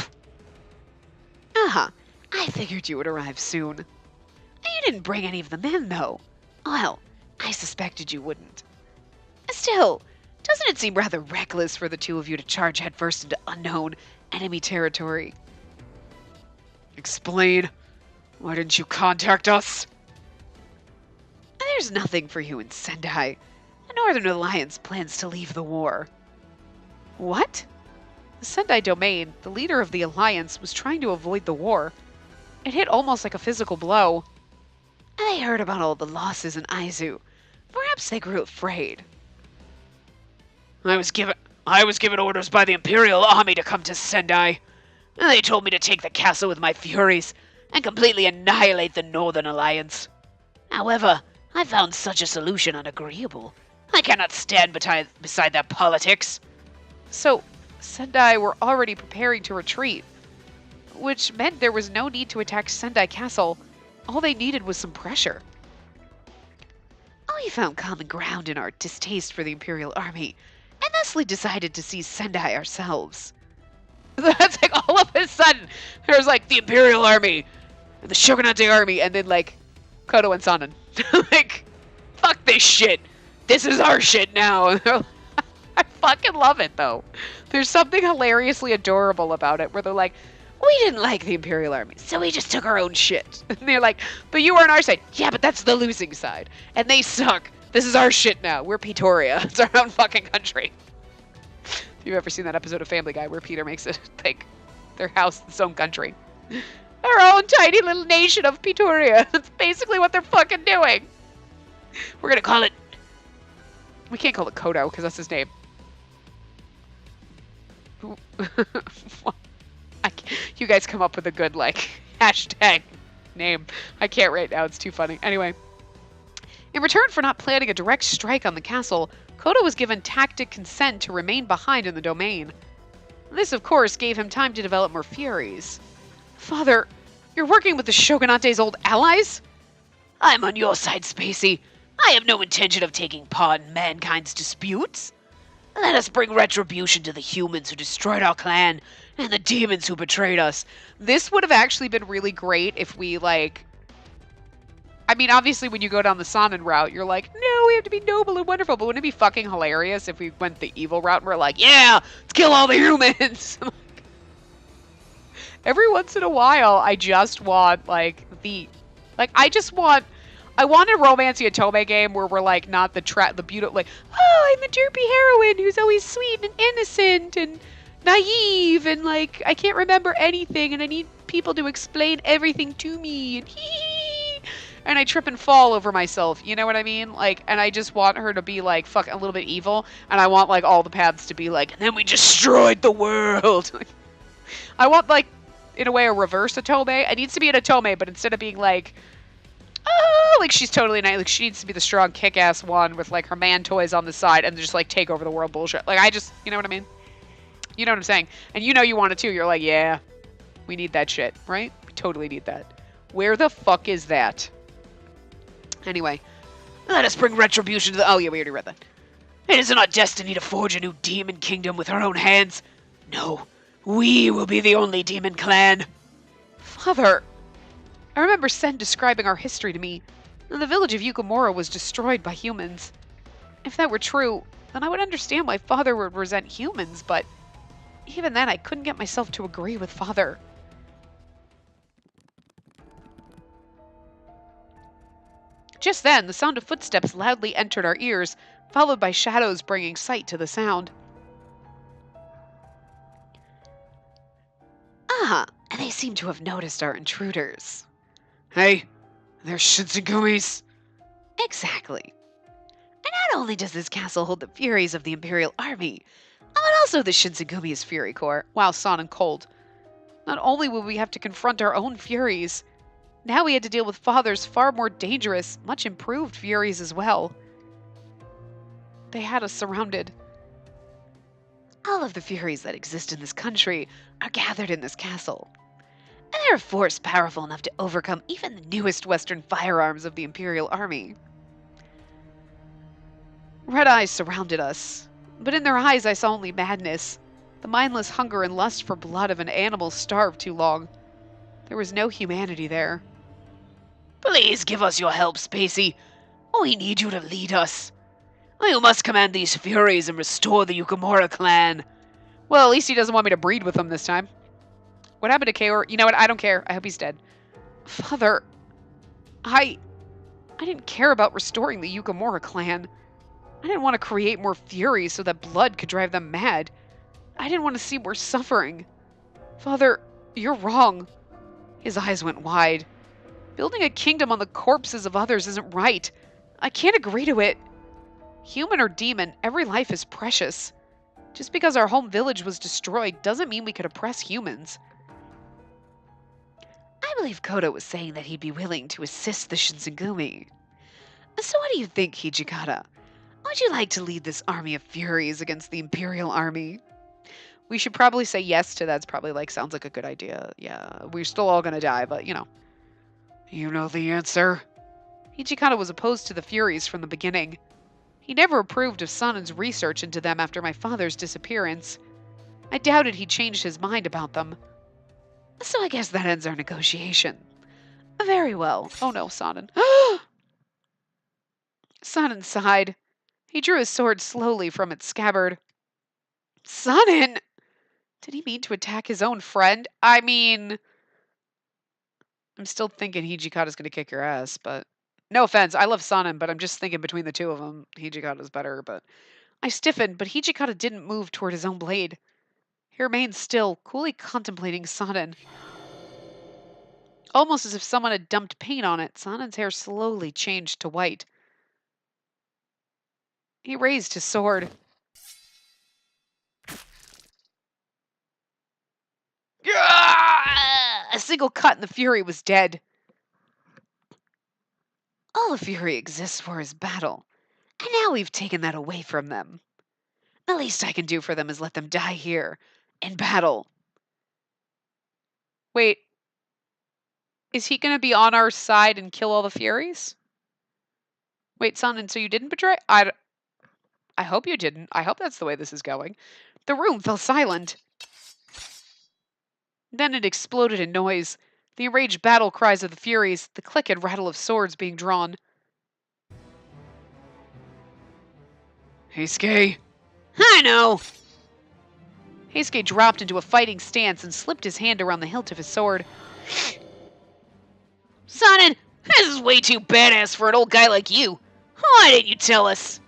Uh-huh. I figured you would arrive soon. You didn't bring any of the men, though. Well, I suspected you wouldn't. Still, doesn't it seem rather reckless for the two of you to charge headfirst into unknown enemy territory? Explain. Why didn't you contact us? There's nothing for you in Sendai. The Northern Alliance plans to leave the war. What? The Sendai domain, the leader of the Alliance, was trying to avoid the war. It hit almost like a physical blow. They heard about all the losses in Aizu. Perhaps they grew afraid. I was given orders by the Imperial Army to come to Sendai. They told me to take the castle with my Furies and completely annihilate the Northern Alliance. However, I found such a solution unagreeable. I cannot stand beside their politics. So, Sendai were already preparing to retreat, which meant there was no need to attack Sendai Castle. All they needed was some pressure. We found common ground in our distaste for the Imperial Army, and thusly decided to seize Sendai ourselves. That's like all of a sudden, there's like the Imperial Army, and the Shogunate Army, and then like Kodo and Sonnen. Like, fuck this shit. This is our shit now. I fucking love it, though. There's something hilariously adorable about it, where they're like, we didn't like the Imperial Army, so we just took our own shit. And they're like, but you were on our side. Yeah, but that's the losing side. And they suck. This is our shit now. We're Pretoria. It's our own fucking country. If you've ever seen that episode of Family Guy where Peter makes it think their house its own country. Our own tiny little nation of Pretoria. That's basically what they're fucking doing. We're gonna call it... We can't call it Kodo, because that's his name. You guys come up with a good, like, hashtag name. I can't right now. It's too funny. Anyway. In return for not planning a direct strike on the castle, Kodo was given tacit consent to remain behind in the domain. This, of course, gave him time to develop more furies. Father, you're working with the Shogunate's old allies? I'm on your side, Spacey. I have no intention of taking part in mankind's disputes. Let us bring retribution to the humans who destroyed our clan and the demons who betrayed us. This would have actually been really great if we, like... I mean, obviously, when you go down the Sonnen route, you're like, no, we have to be noble and wonderful. But wouldn't it be fucking hilarious if we went the evil route and we're like, yeah, let's kill all the humans? Every once in a while, I just want, like, I want a Romancy Atome game where we're, like, not the beautiful, like, oh, I'm the derpy heroine who's always sweet and innocent and naive and, like, I can't remember anything and I need people to explain everything to me and hee. and I trip and fall over myself. You know what I mean? Like, and I just want her to be like fuck a little bit evil, and I want like all the paths to be like, and then we destroyed the world. I want like, in a way, a reverse Otome. It needs to be an Otome, but instead of being like, oh, like she's totally nice, like she needs to be the strong kick-ass one with like her man toys on the side and just like take over the world bullshit. Like I just, you know what I mean? You know what I'm saying? And you know you want it too. You're like, yeah, we need that shit, right? We totally need that. Where the fuck is that? Anyway, Let us bring retribution to the... Oh, yeah, we already read that. It isn't our destiny to forge a new demon kingdom with our own hands. No, we will be the only demon clan. Father, I remember Sen describing our history to me. The village of Yukamura was destroyed by humans. If that were true, then I would understand why Father would resent humans, but even then I couldn't get myself to agree with Father. Just then, the sound of footsteps loudly entered our ears, followed by shadows bringing sight to the sound. Ah, and they seem to have noticed our intruders. Hey, they're Shinsegumis. Exactly. And not only does this castle hold the furies of the Imperial Army, but also the Shinsegumi's Fury Corps. Wow, Son cold. Not only will we have to confront our own furies, now we had to deal with Father's far more dangerous, much improved furies as well. They had us surrounded. All of the furies that exist in this country are gathered in this castle. And they're a force powerful enough to overcome even the newest Western firearms of the Imperial Army. Red eyes surrounded us, but in their eyes I saw only madness, the mindless hunger and lust for blood of an animal starved too long. There was no humanity there. Please give us your help, Spacey. We need you to lead us. You must command these furies and restore the Yukamura clan. Well, at least he doesn't want me to breed with him this time. What happened to Kaor? You know what? I don't care. I hope he's dead. Father, I didn't care about restoring the Yukamura clan. I didn't want to create more furies so that blood could drive them mad. I didn't want to see more suffering. Father, you're wrong. His eyes went wide. Building a kingdom on the corpses of others isn't right. I can't agree to it. Human or demon, every life is precious. Just because our home village was destroyed doesn't mean we could oppress humans. I believe Kodo was saying that he'd be willing to assist the Shinsengumi. So what do you think, Hijikata? Would you like to lead this army of furies against the Imperial Army? We should probably say yes to that. It's probably like, sounds like a good idea. Yeah, we're still all gonna die, but you know. You know the answer. Hijikata was opposed to the Furies from the beginning. He never approved of Sanen's research into them after my father's disappearance. I doubted he changed his mind about them. So I guess that ends our negotiation. Very well. Oh no, Sanen. Sanen sighed. He drew his sword slowly from its scabbard. Sanen! Did he mean to attack his own friend? I mean... I'm still thinking Hijikata's gonna kick your ass, but... No offense, I love Sanen, but I'm just thinking between the two of them, Hijikata's better, but... I stiffened, but Hijikata didn't move toward his own blade. He remained still, coolly contemplating Sanen. Almost as if someone had dumped paint on it, Sanen's hair slowly changed to white. He raised his sword. A single cut and the Fury was dead. All the Fury exists for is battle, and now we've taken that away from them. The least I can do for them is let them die here, in battle. Wait, is he going to be on our side and kill all the Furies? Wait, Sanen, so you didn't betray? I hope you didn't. I hope that's the way this is going. The room fell silent. Then it exploded in noise. The enraged battle cries of the Furies, the click and rattle of swords being drawn. Heisuke. I know! Heisuke dropped into a fighting stance and slipped his hand around the hilt of his sword. Sanen, this is way too badass for an old guy like you. Why didn't you tell us?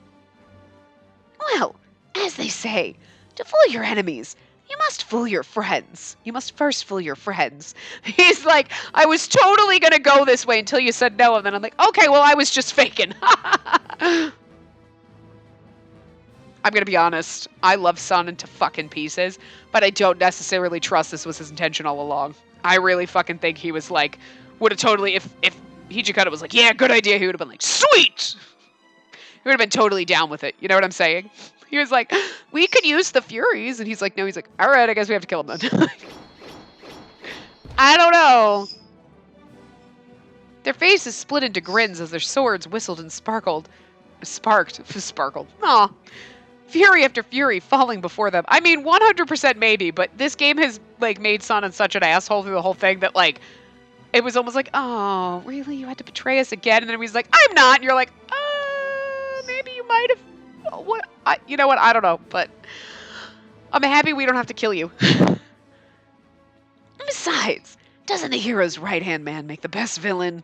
Well, as they say, to fool your enemies, you must fool your friends. You must first fool your friends. He's like, I was totally going to go this way until you said no. And then I'm like, okay, well, I was just faking. I'm going to be honest. I love Sonnen to fucking pieces, but I don't necessarily trust this was his intention all along. I really fucking think he was like, would have totally, if Hijikata was like, yeah, good idea, he would have been like, sweet! He would have been totally down with it. You know what I'm saying? He was like, we could use the Furies. And he's like, no, he's like, all right, I guess we have to kill him then. I don't know. Their faces split into grins as their swords whistled and sparkled. Sparkled. Aw. Fury after fury falling before them. I mean, 100% maybe, but this game has, like, made Sonnen such an asshole through the whole thing that, like, it was almost like, oh, really? You had to betray us again? And then he's like, I'm not. And you're like, maybe you might have. What? You know what? I don't know, but I'm happy we don't have to kill you. Besides, doesn't the hero's right-hand man make the best villain?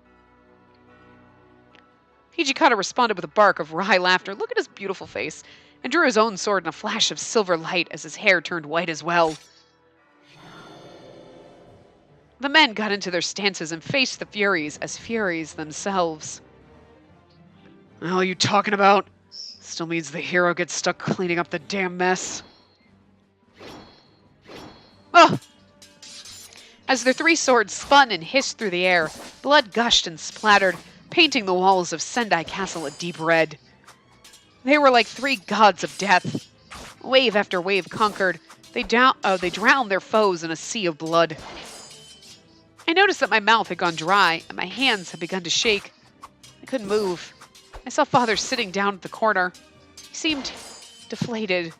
Hijikata responded with a bark of wry laughter. Look at his beautiful face. And drew his own sword in a flash of silver light as his hair turned white as well. The men got into their stances and faced the Furies as Furies themselves. What the hell are you talking about? Still means the hero gets stuck cleaning up the damn mess. Oh! As their three swords spun and hissed through the air, blood gushed and splattered, painting the walls of Sendai Castle a deep red. They were like three gods of death. Wave after wave conquered. They drowned their foes in a sea of blood. I noticed that my mouth had gone dry and my hands had begun to shake. I couldn't move. I saw Father sitting down at the corner. He seemed deflated.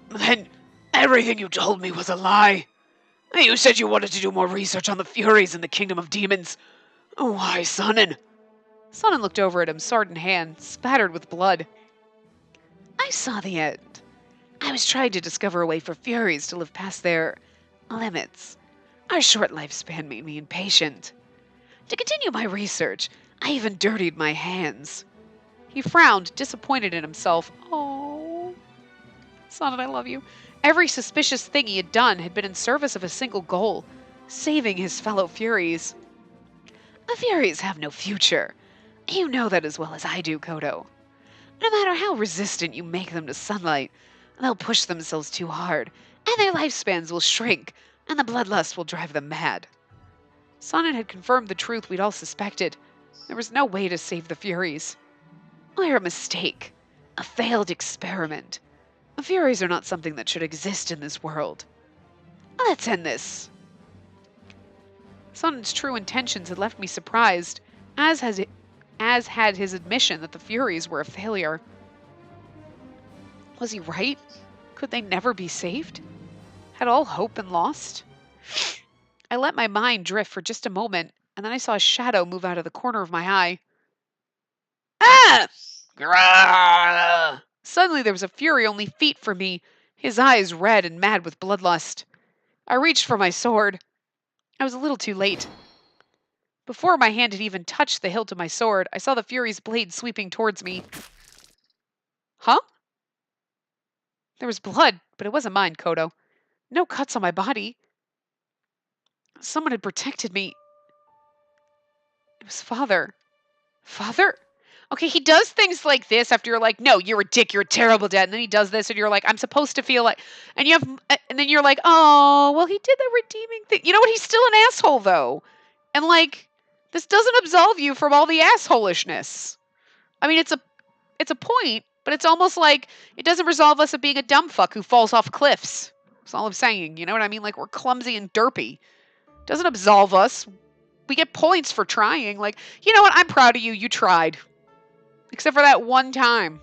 Then everything you told me was a lie. You said you wanted to do more research on the Furies in the Kingdom of Demons. Why, Sonnen? Sonnen looked over at him, sword in hand, spattered with blood. I saw the end. I was trying to discover a way for Furies to live past their limits. Our short lifespan made me impatient. To continue my research, I even dirtied my hands. He frowned, disappointed in himself. Oh, Sonnen, I love you. Every suspicious thing he had done had been in service of a single goal, saving his fellow Furies. The Furies have no future. You know that as well as I do, Kodo. No matter how resistant you make them to sunlight, they'll push themselves too hard, and their lifespans will shrink, and the bloodlust will drive them mad. Sonnen had confirmed the truth we'd all suspected. There was no way to save the Furies. We're a mistake. A failed experiment. The Furies are not something that should exist in this world. Let's end this. Sonnen's true intentions had left me surprised, as had his admission that the Furies were a failure. Was he right? Could they never be saved? Had all hope been lost? I let my mind drift for just a moment, and then I saw a shadow move out of the corner of my eye. Ah! Grrrr! Suddenly there was a Fury only feet from me, his eyes red and mad with bloodlust. I reached for my sword. I was a little too late. Before my hand had even touched the hilt of my sword, I saw the Fury's blade sweeping towards me. Huh? There was blood, but it wasn't mine, Kodo. No cuts on my body. Someone had protected me. It was Father. Father? Okay, he does things like this after you're like, no, you're a dick, you're a terrible dad. And then he does this and you're like, I'm supposed to feel like, and then you're like, oh, well, he did the redeeming thing. You know what? He's still an asshole though. And like, this doesn't absolve you from all the assholishness. I mean, it's a point, but it's almost like it doesn't resolve us of being a dumb fuck who falls off cliffs. That's all I'm saying. You know what I mean? Like, we're clumsy and derpy. Doesn't absolve us. We get points for trying. Like, you know what? I'm proud of you. You tried. Except for that one time.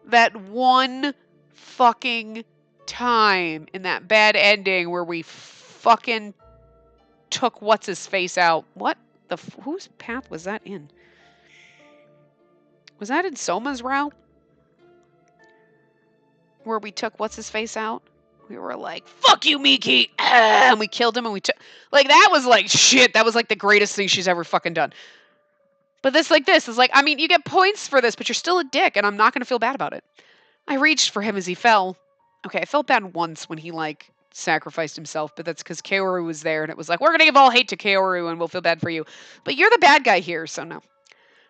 That one fucking time in that bad ending where we fucking took what's-his-face out. What the... whose path was that in? Was that in Soma's route? Where we took what's-his-face out? We were like, fuck you, Miki! Ah, and we killed him and we took... Like, that was like, shit, that was like the greatest thing she's ever fucking done. But this is like, I mean, you get points for this, but you're still a dick, and I'm not going to feel bad about it. I reached for him as he fell. Okay, I felt bad once when he, like, sacrificed himself, but that's because Kaoru was there, and it was like, we're gonna give all hate to Kaoru, and we'll feel bad for you. But you're the bad guy here, so no.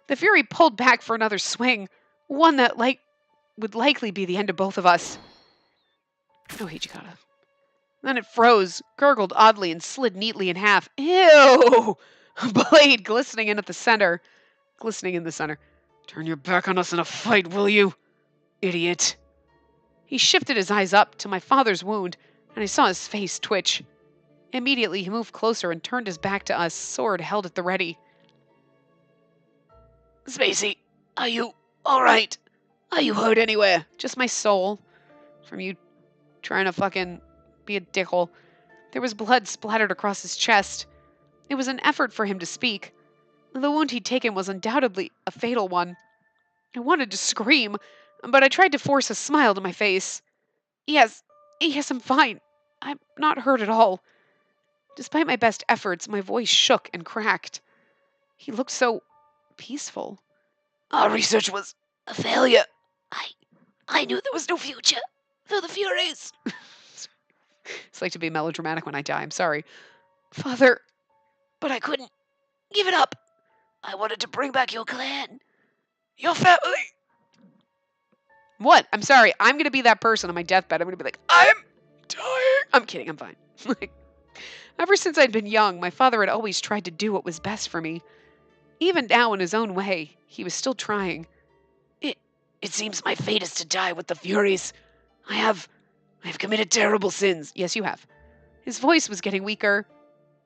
The Fury pulled back for another swing, one that, like, would likely be the end of both of us. Oh, Hijikata. Then it froze, gurgled oddly, and slid neatly in half. Ew! A blade glistening in the center. Turn your back on us in a fight, will you? Idiot. He shifted his eyes up to my father's wound, and I saw his face twitch. Immediately, he moved closer and turned his back to us, sword held at the ready. Spacey, are you alright? Are you hurt anywhere? Just my soul. From you trying to fucking be a dickhole. There was blood splattered across his chest. It was an effort for him to speak. The wound he'd taken was undoubtedly a fatal one. I wanted to scream, but I tried to force a smile to my face. Yes, I'm fine. I'm not hurt at all. Despite my best efforts, my voice shook and cracked. He looked so peaceful. Our research was a failure. I knew there was no future for the Furies. It's like to be melodramatic when I die. I'm sorry. Father. But I couldn't give it up. I wanted to bring back your clan. Your family. What? I'm sorry. I'm going to be that person on my deathbed. I'm going to be like, I'm dying. I'm kidding. I'm fine. Ever since I'd been young, my father had always tried to do what was best for me. Even now, in his own way, he was still trying. It seems my fate is to die with the Furies. I have committed terrible sins. Yes, you have. His voice was getting weaker.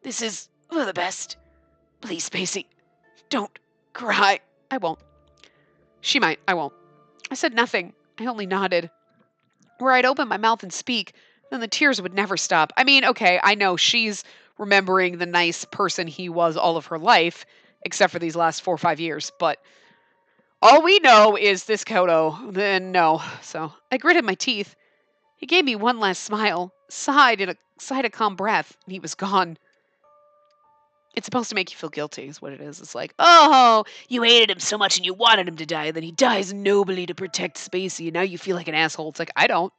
This is for the best. Please, Spacey, don't cry. I won't. She might. I won't. I said nothing. I only nodded. Where I'd open my mouth and speak, then the tears would never stop. I mean, okay, I know she's remembering the nice person he was all of her life, except for these last 4 or 5 years, but all we know is this Kodo. Then no. So I gritted my teeth. He gave me one last smile, sighed a calm breath, and he was gone. It's supposed to make you feel guilty, is what it is. It's like, oh, you hated him so much and you wanted him to die, and then he dies nobly to protect Spacey, and now you feel like an asshole. It's like, I don't.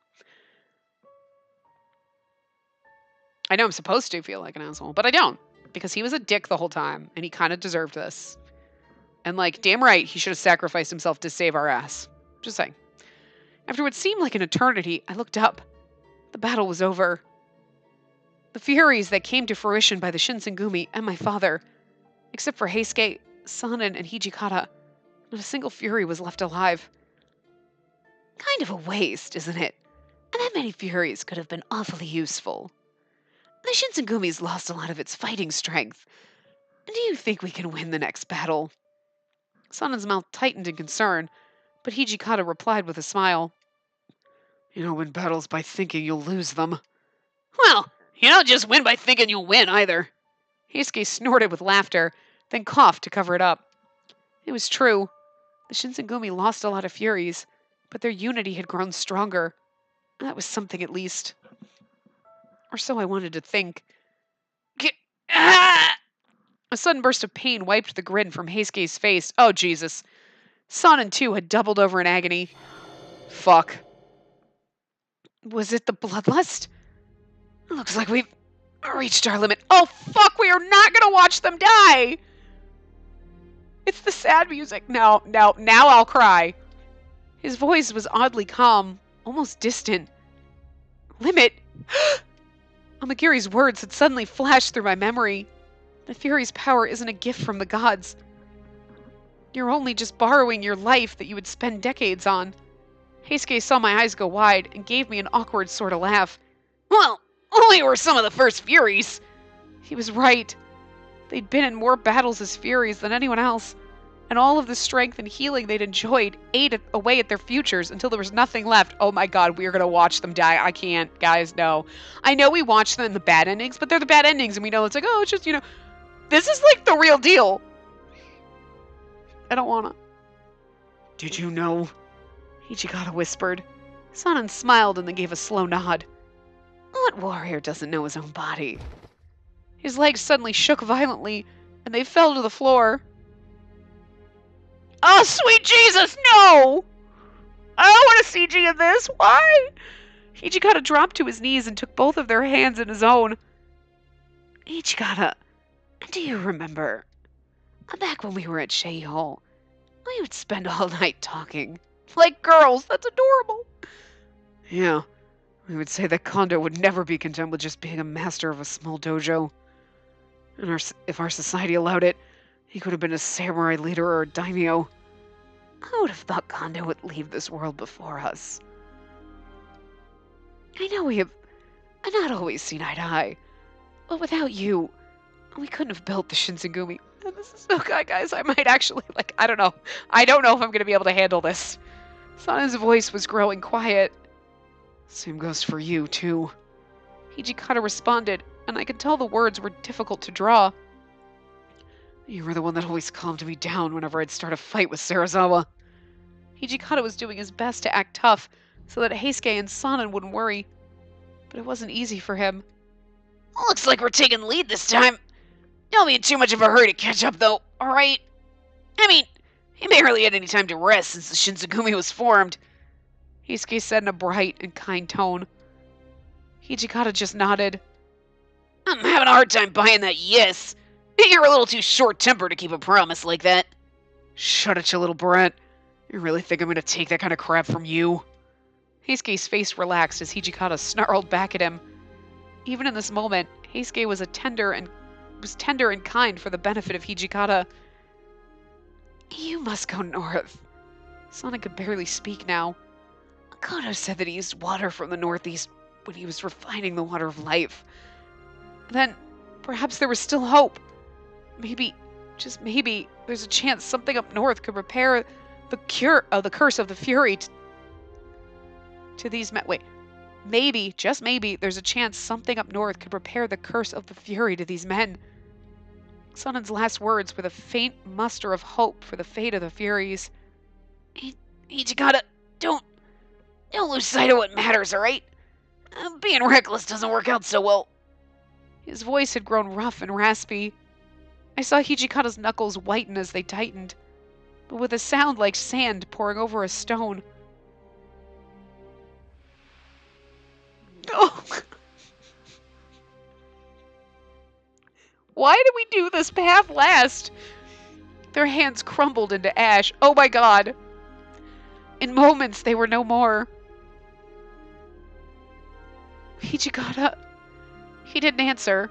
I know I'm supposed to feel like an asshole, but I don't. Because he was a dick the whole time, and he kind of deserved this. And like, damn right, he should have sacrificed himself to save our ass. Just saying. After what seemed like an eternity, I looked up. The battle was over. The Furies that came to fruition by the Shinsengumi and my father, except for Heisuke, Sanan, and Hijikata, not a single Fury was left alive. Kind of a waste, isn't it? And that many Furies could have been awfully useful. The Shinsengumi's lost a lot of its fighting strength. Do you think we can win the next battle? Sanan's mouth tightened in concern, but Hijikata replied with a smile. You don't win battles by thinking you'll lose them. Well, you don't just win by thinking you'll win either. Heisuke snorted with laughter, then coughed to cover it up. It was true. The Shinsengumi lost a lot of Furies, but their unity had grown stronger. That was something at least. Or so I wanted to think. A sudden burst of pain wiped the grin from Heisuke's face. Oh, Jesus. Sanan, too, had doubled over in agony. Fuck. Was it the bloodlust? Looks like we've reached our limit. Oh, fuck, we are not going to watch them die! It's the sad music. No, now I'll cry. His voice was oddly calm, almost distant. Limit? Amagiri's words had suddenly flashed through my memory. The Fury's power isn't a gift from the gods. You're only just borrowing your life that you would spend decades on. Heisuke saw my eyes go wide and gave me an awkward sort of laugh. Well, we were some of the first Furies. He was right. They'd been in more battles as Furies than anyone else, and all of the strength and healing they'd enjoyed ate away at their futures until there was nothing left. Oh my god, we are going to watch them die. I can't, guys, no. I know we watch them in the bad endings, but they're the bad endings, and we know it's like, oh, it's just, this is like the real deal. I don't wanna. Did you know? Hijikata whispered. Sanan smiled and then gave a slow nod. What warrior doesn't know his own body? His legs suddenly shook violently, and they fell to the floor. Oh, sweet Jesus, no! I don't want a CG of this. Why? Hijikata dropped to his knees and took both of their hands in his own. Hijikata, do you remember? Back when we were at Shea Hall, we would spend all night talking. Like girls, that's adorable. Yeah, we would say that Kondo would never be content with just being a master of a small dojo. And if our society allowed it, he could have been a samurai leader or a daimyo. I would have thought Kondo would leave this world before us. I know we have not always seen eye to eye, but without you, we couldn't have built the Shinsengumi. And this is so good, guys. I might actually, I don't know. I don't know if I'm going to be able to handle this. Sana's voice was growing quiet. Same goes for you, too. Hijikata responded, and I could tell the words were difficult to draw. You were the one that always calmed me down whenever I'd start a fight with Sarazawa. Hijikata was doing his best to act tough so that Heisuke and Sanan wouldn't worry, but it wasn't easy for him. Looks like we're taking the lead this time. Don't be in too much of a hurry to catch up, though, alright? I mean, he barely had any time to rest since the Shinsengumi was formed. Heisuke said in a bright and kind tone. Hijikata just nodded. I'm having a hard time buying that yes. You're a little too short-tempered to keep a promise like that. Shut it, you little brat. You really think I'm going to take that kind of crap from you? Heisuke's face relaxed as Hijikata snarled back at him. Even in this moment, Heisuke was tender and kind for the benefit of Hijikata. You must go north. Sana could barely speak now. Kodo said that he used water from the northeast when he was refining the water of life. Then, perhaps there was still hope. Maybe, just maybe, there's a chance something up north could repair the curse of the Fury to these men. Wait, maybe, just maybe, there's a chance something up north could repair the curse of the Fury to these men. Sanan's last words were the faint muster of hope for the fate of the Furies. Hijikata, don't lose sight of what matters, alright? Being reckless doesn't work out so well. His voice had grown rough and raspy. I saw Hijikata's knuckles whiten as they tightened, but with a sound like sand pouring over a stone. Oh. Why did we do this path last? Their hands crumbled into ash. Oh my god. In moments, they were no more. Hijikata. He didn't answer.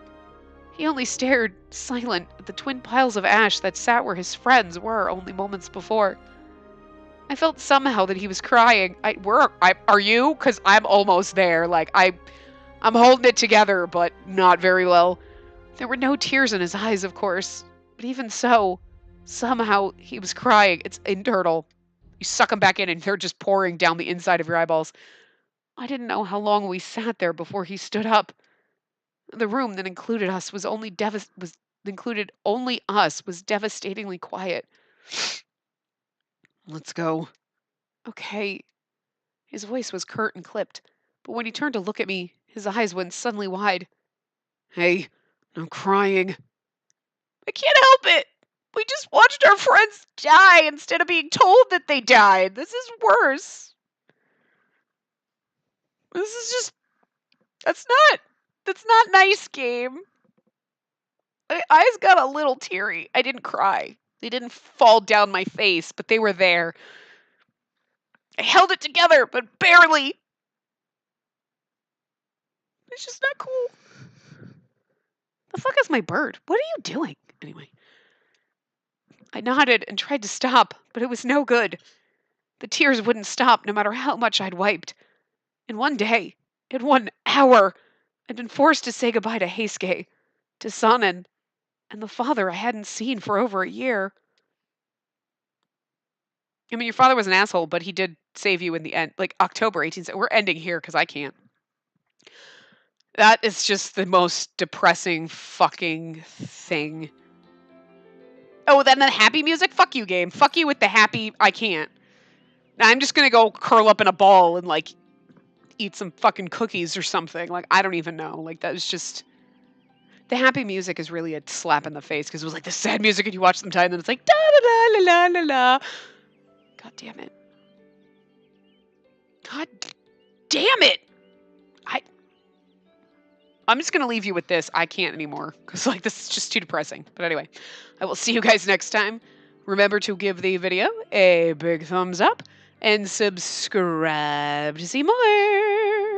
He only stared, silent, at the twin piles of ash that sat where his friends were only moments before. I felt somehow that he was crying. Are you? Because I'm almost there. I'm holding it together, but not very well. There were no tears in his eyes, of course. But even so, somehow he was crying. It's internal. You suck them back in and they're just pouring down the inside of your eyeballs. I didn't know how long we sat there before he stood up. The room that included us was devastatingly quiet. Let's go. Okay. His voice was curt and clipped, but when he turned to look at me, his eyes went suddenly wide. Hey, no crying. I can't help it. We just watched our friends die instead of being told that they died. This is worse. This is just... That's not nice, game. My eyes got a little teary. I didn't cry. They didn't fall down my face, but they were there. I held it together, but barely. It's just not cool. The fuck is my bird? What are you doing? Anyway. I nodded and tried to stop, but it was no good. The tears wouldn't stop no matter how much I'd wiped. In one day, in 1 hour, I'd been forced to say goodbye to Heisuke, to Sanan, and the father I hadn't seen for over a year. I mean, your father was an asshole, but he did save you in the end. October 18th. We're ending here because I can't. That is just the most depressing fucking thing. Oh, then the happy music? Fuck you, game. Fuck you with the happy. I can't. Now I'm just gonna go curl up in a ball and, eat some fucking cookies or something. I don't even know. That was just... The happy music is really a slap in the face because it was the sad music and you watch them die and then it's da da la la la la. God damn it. God damn it! I'm just going to leave you with this. I can't anymore because like this is just too depressing. But anyway, I will see you guys next time. Remember to give the video a big thumbs up and subscribe to see more.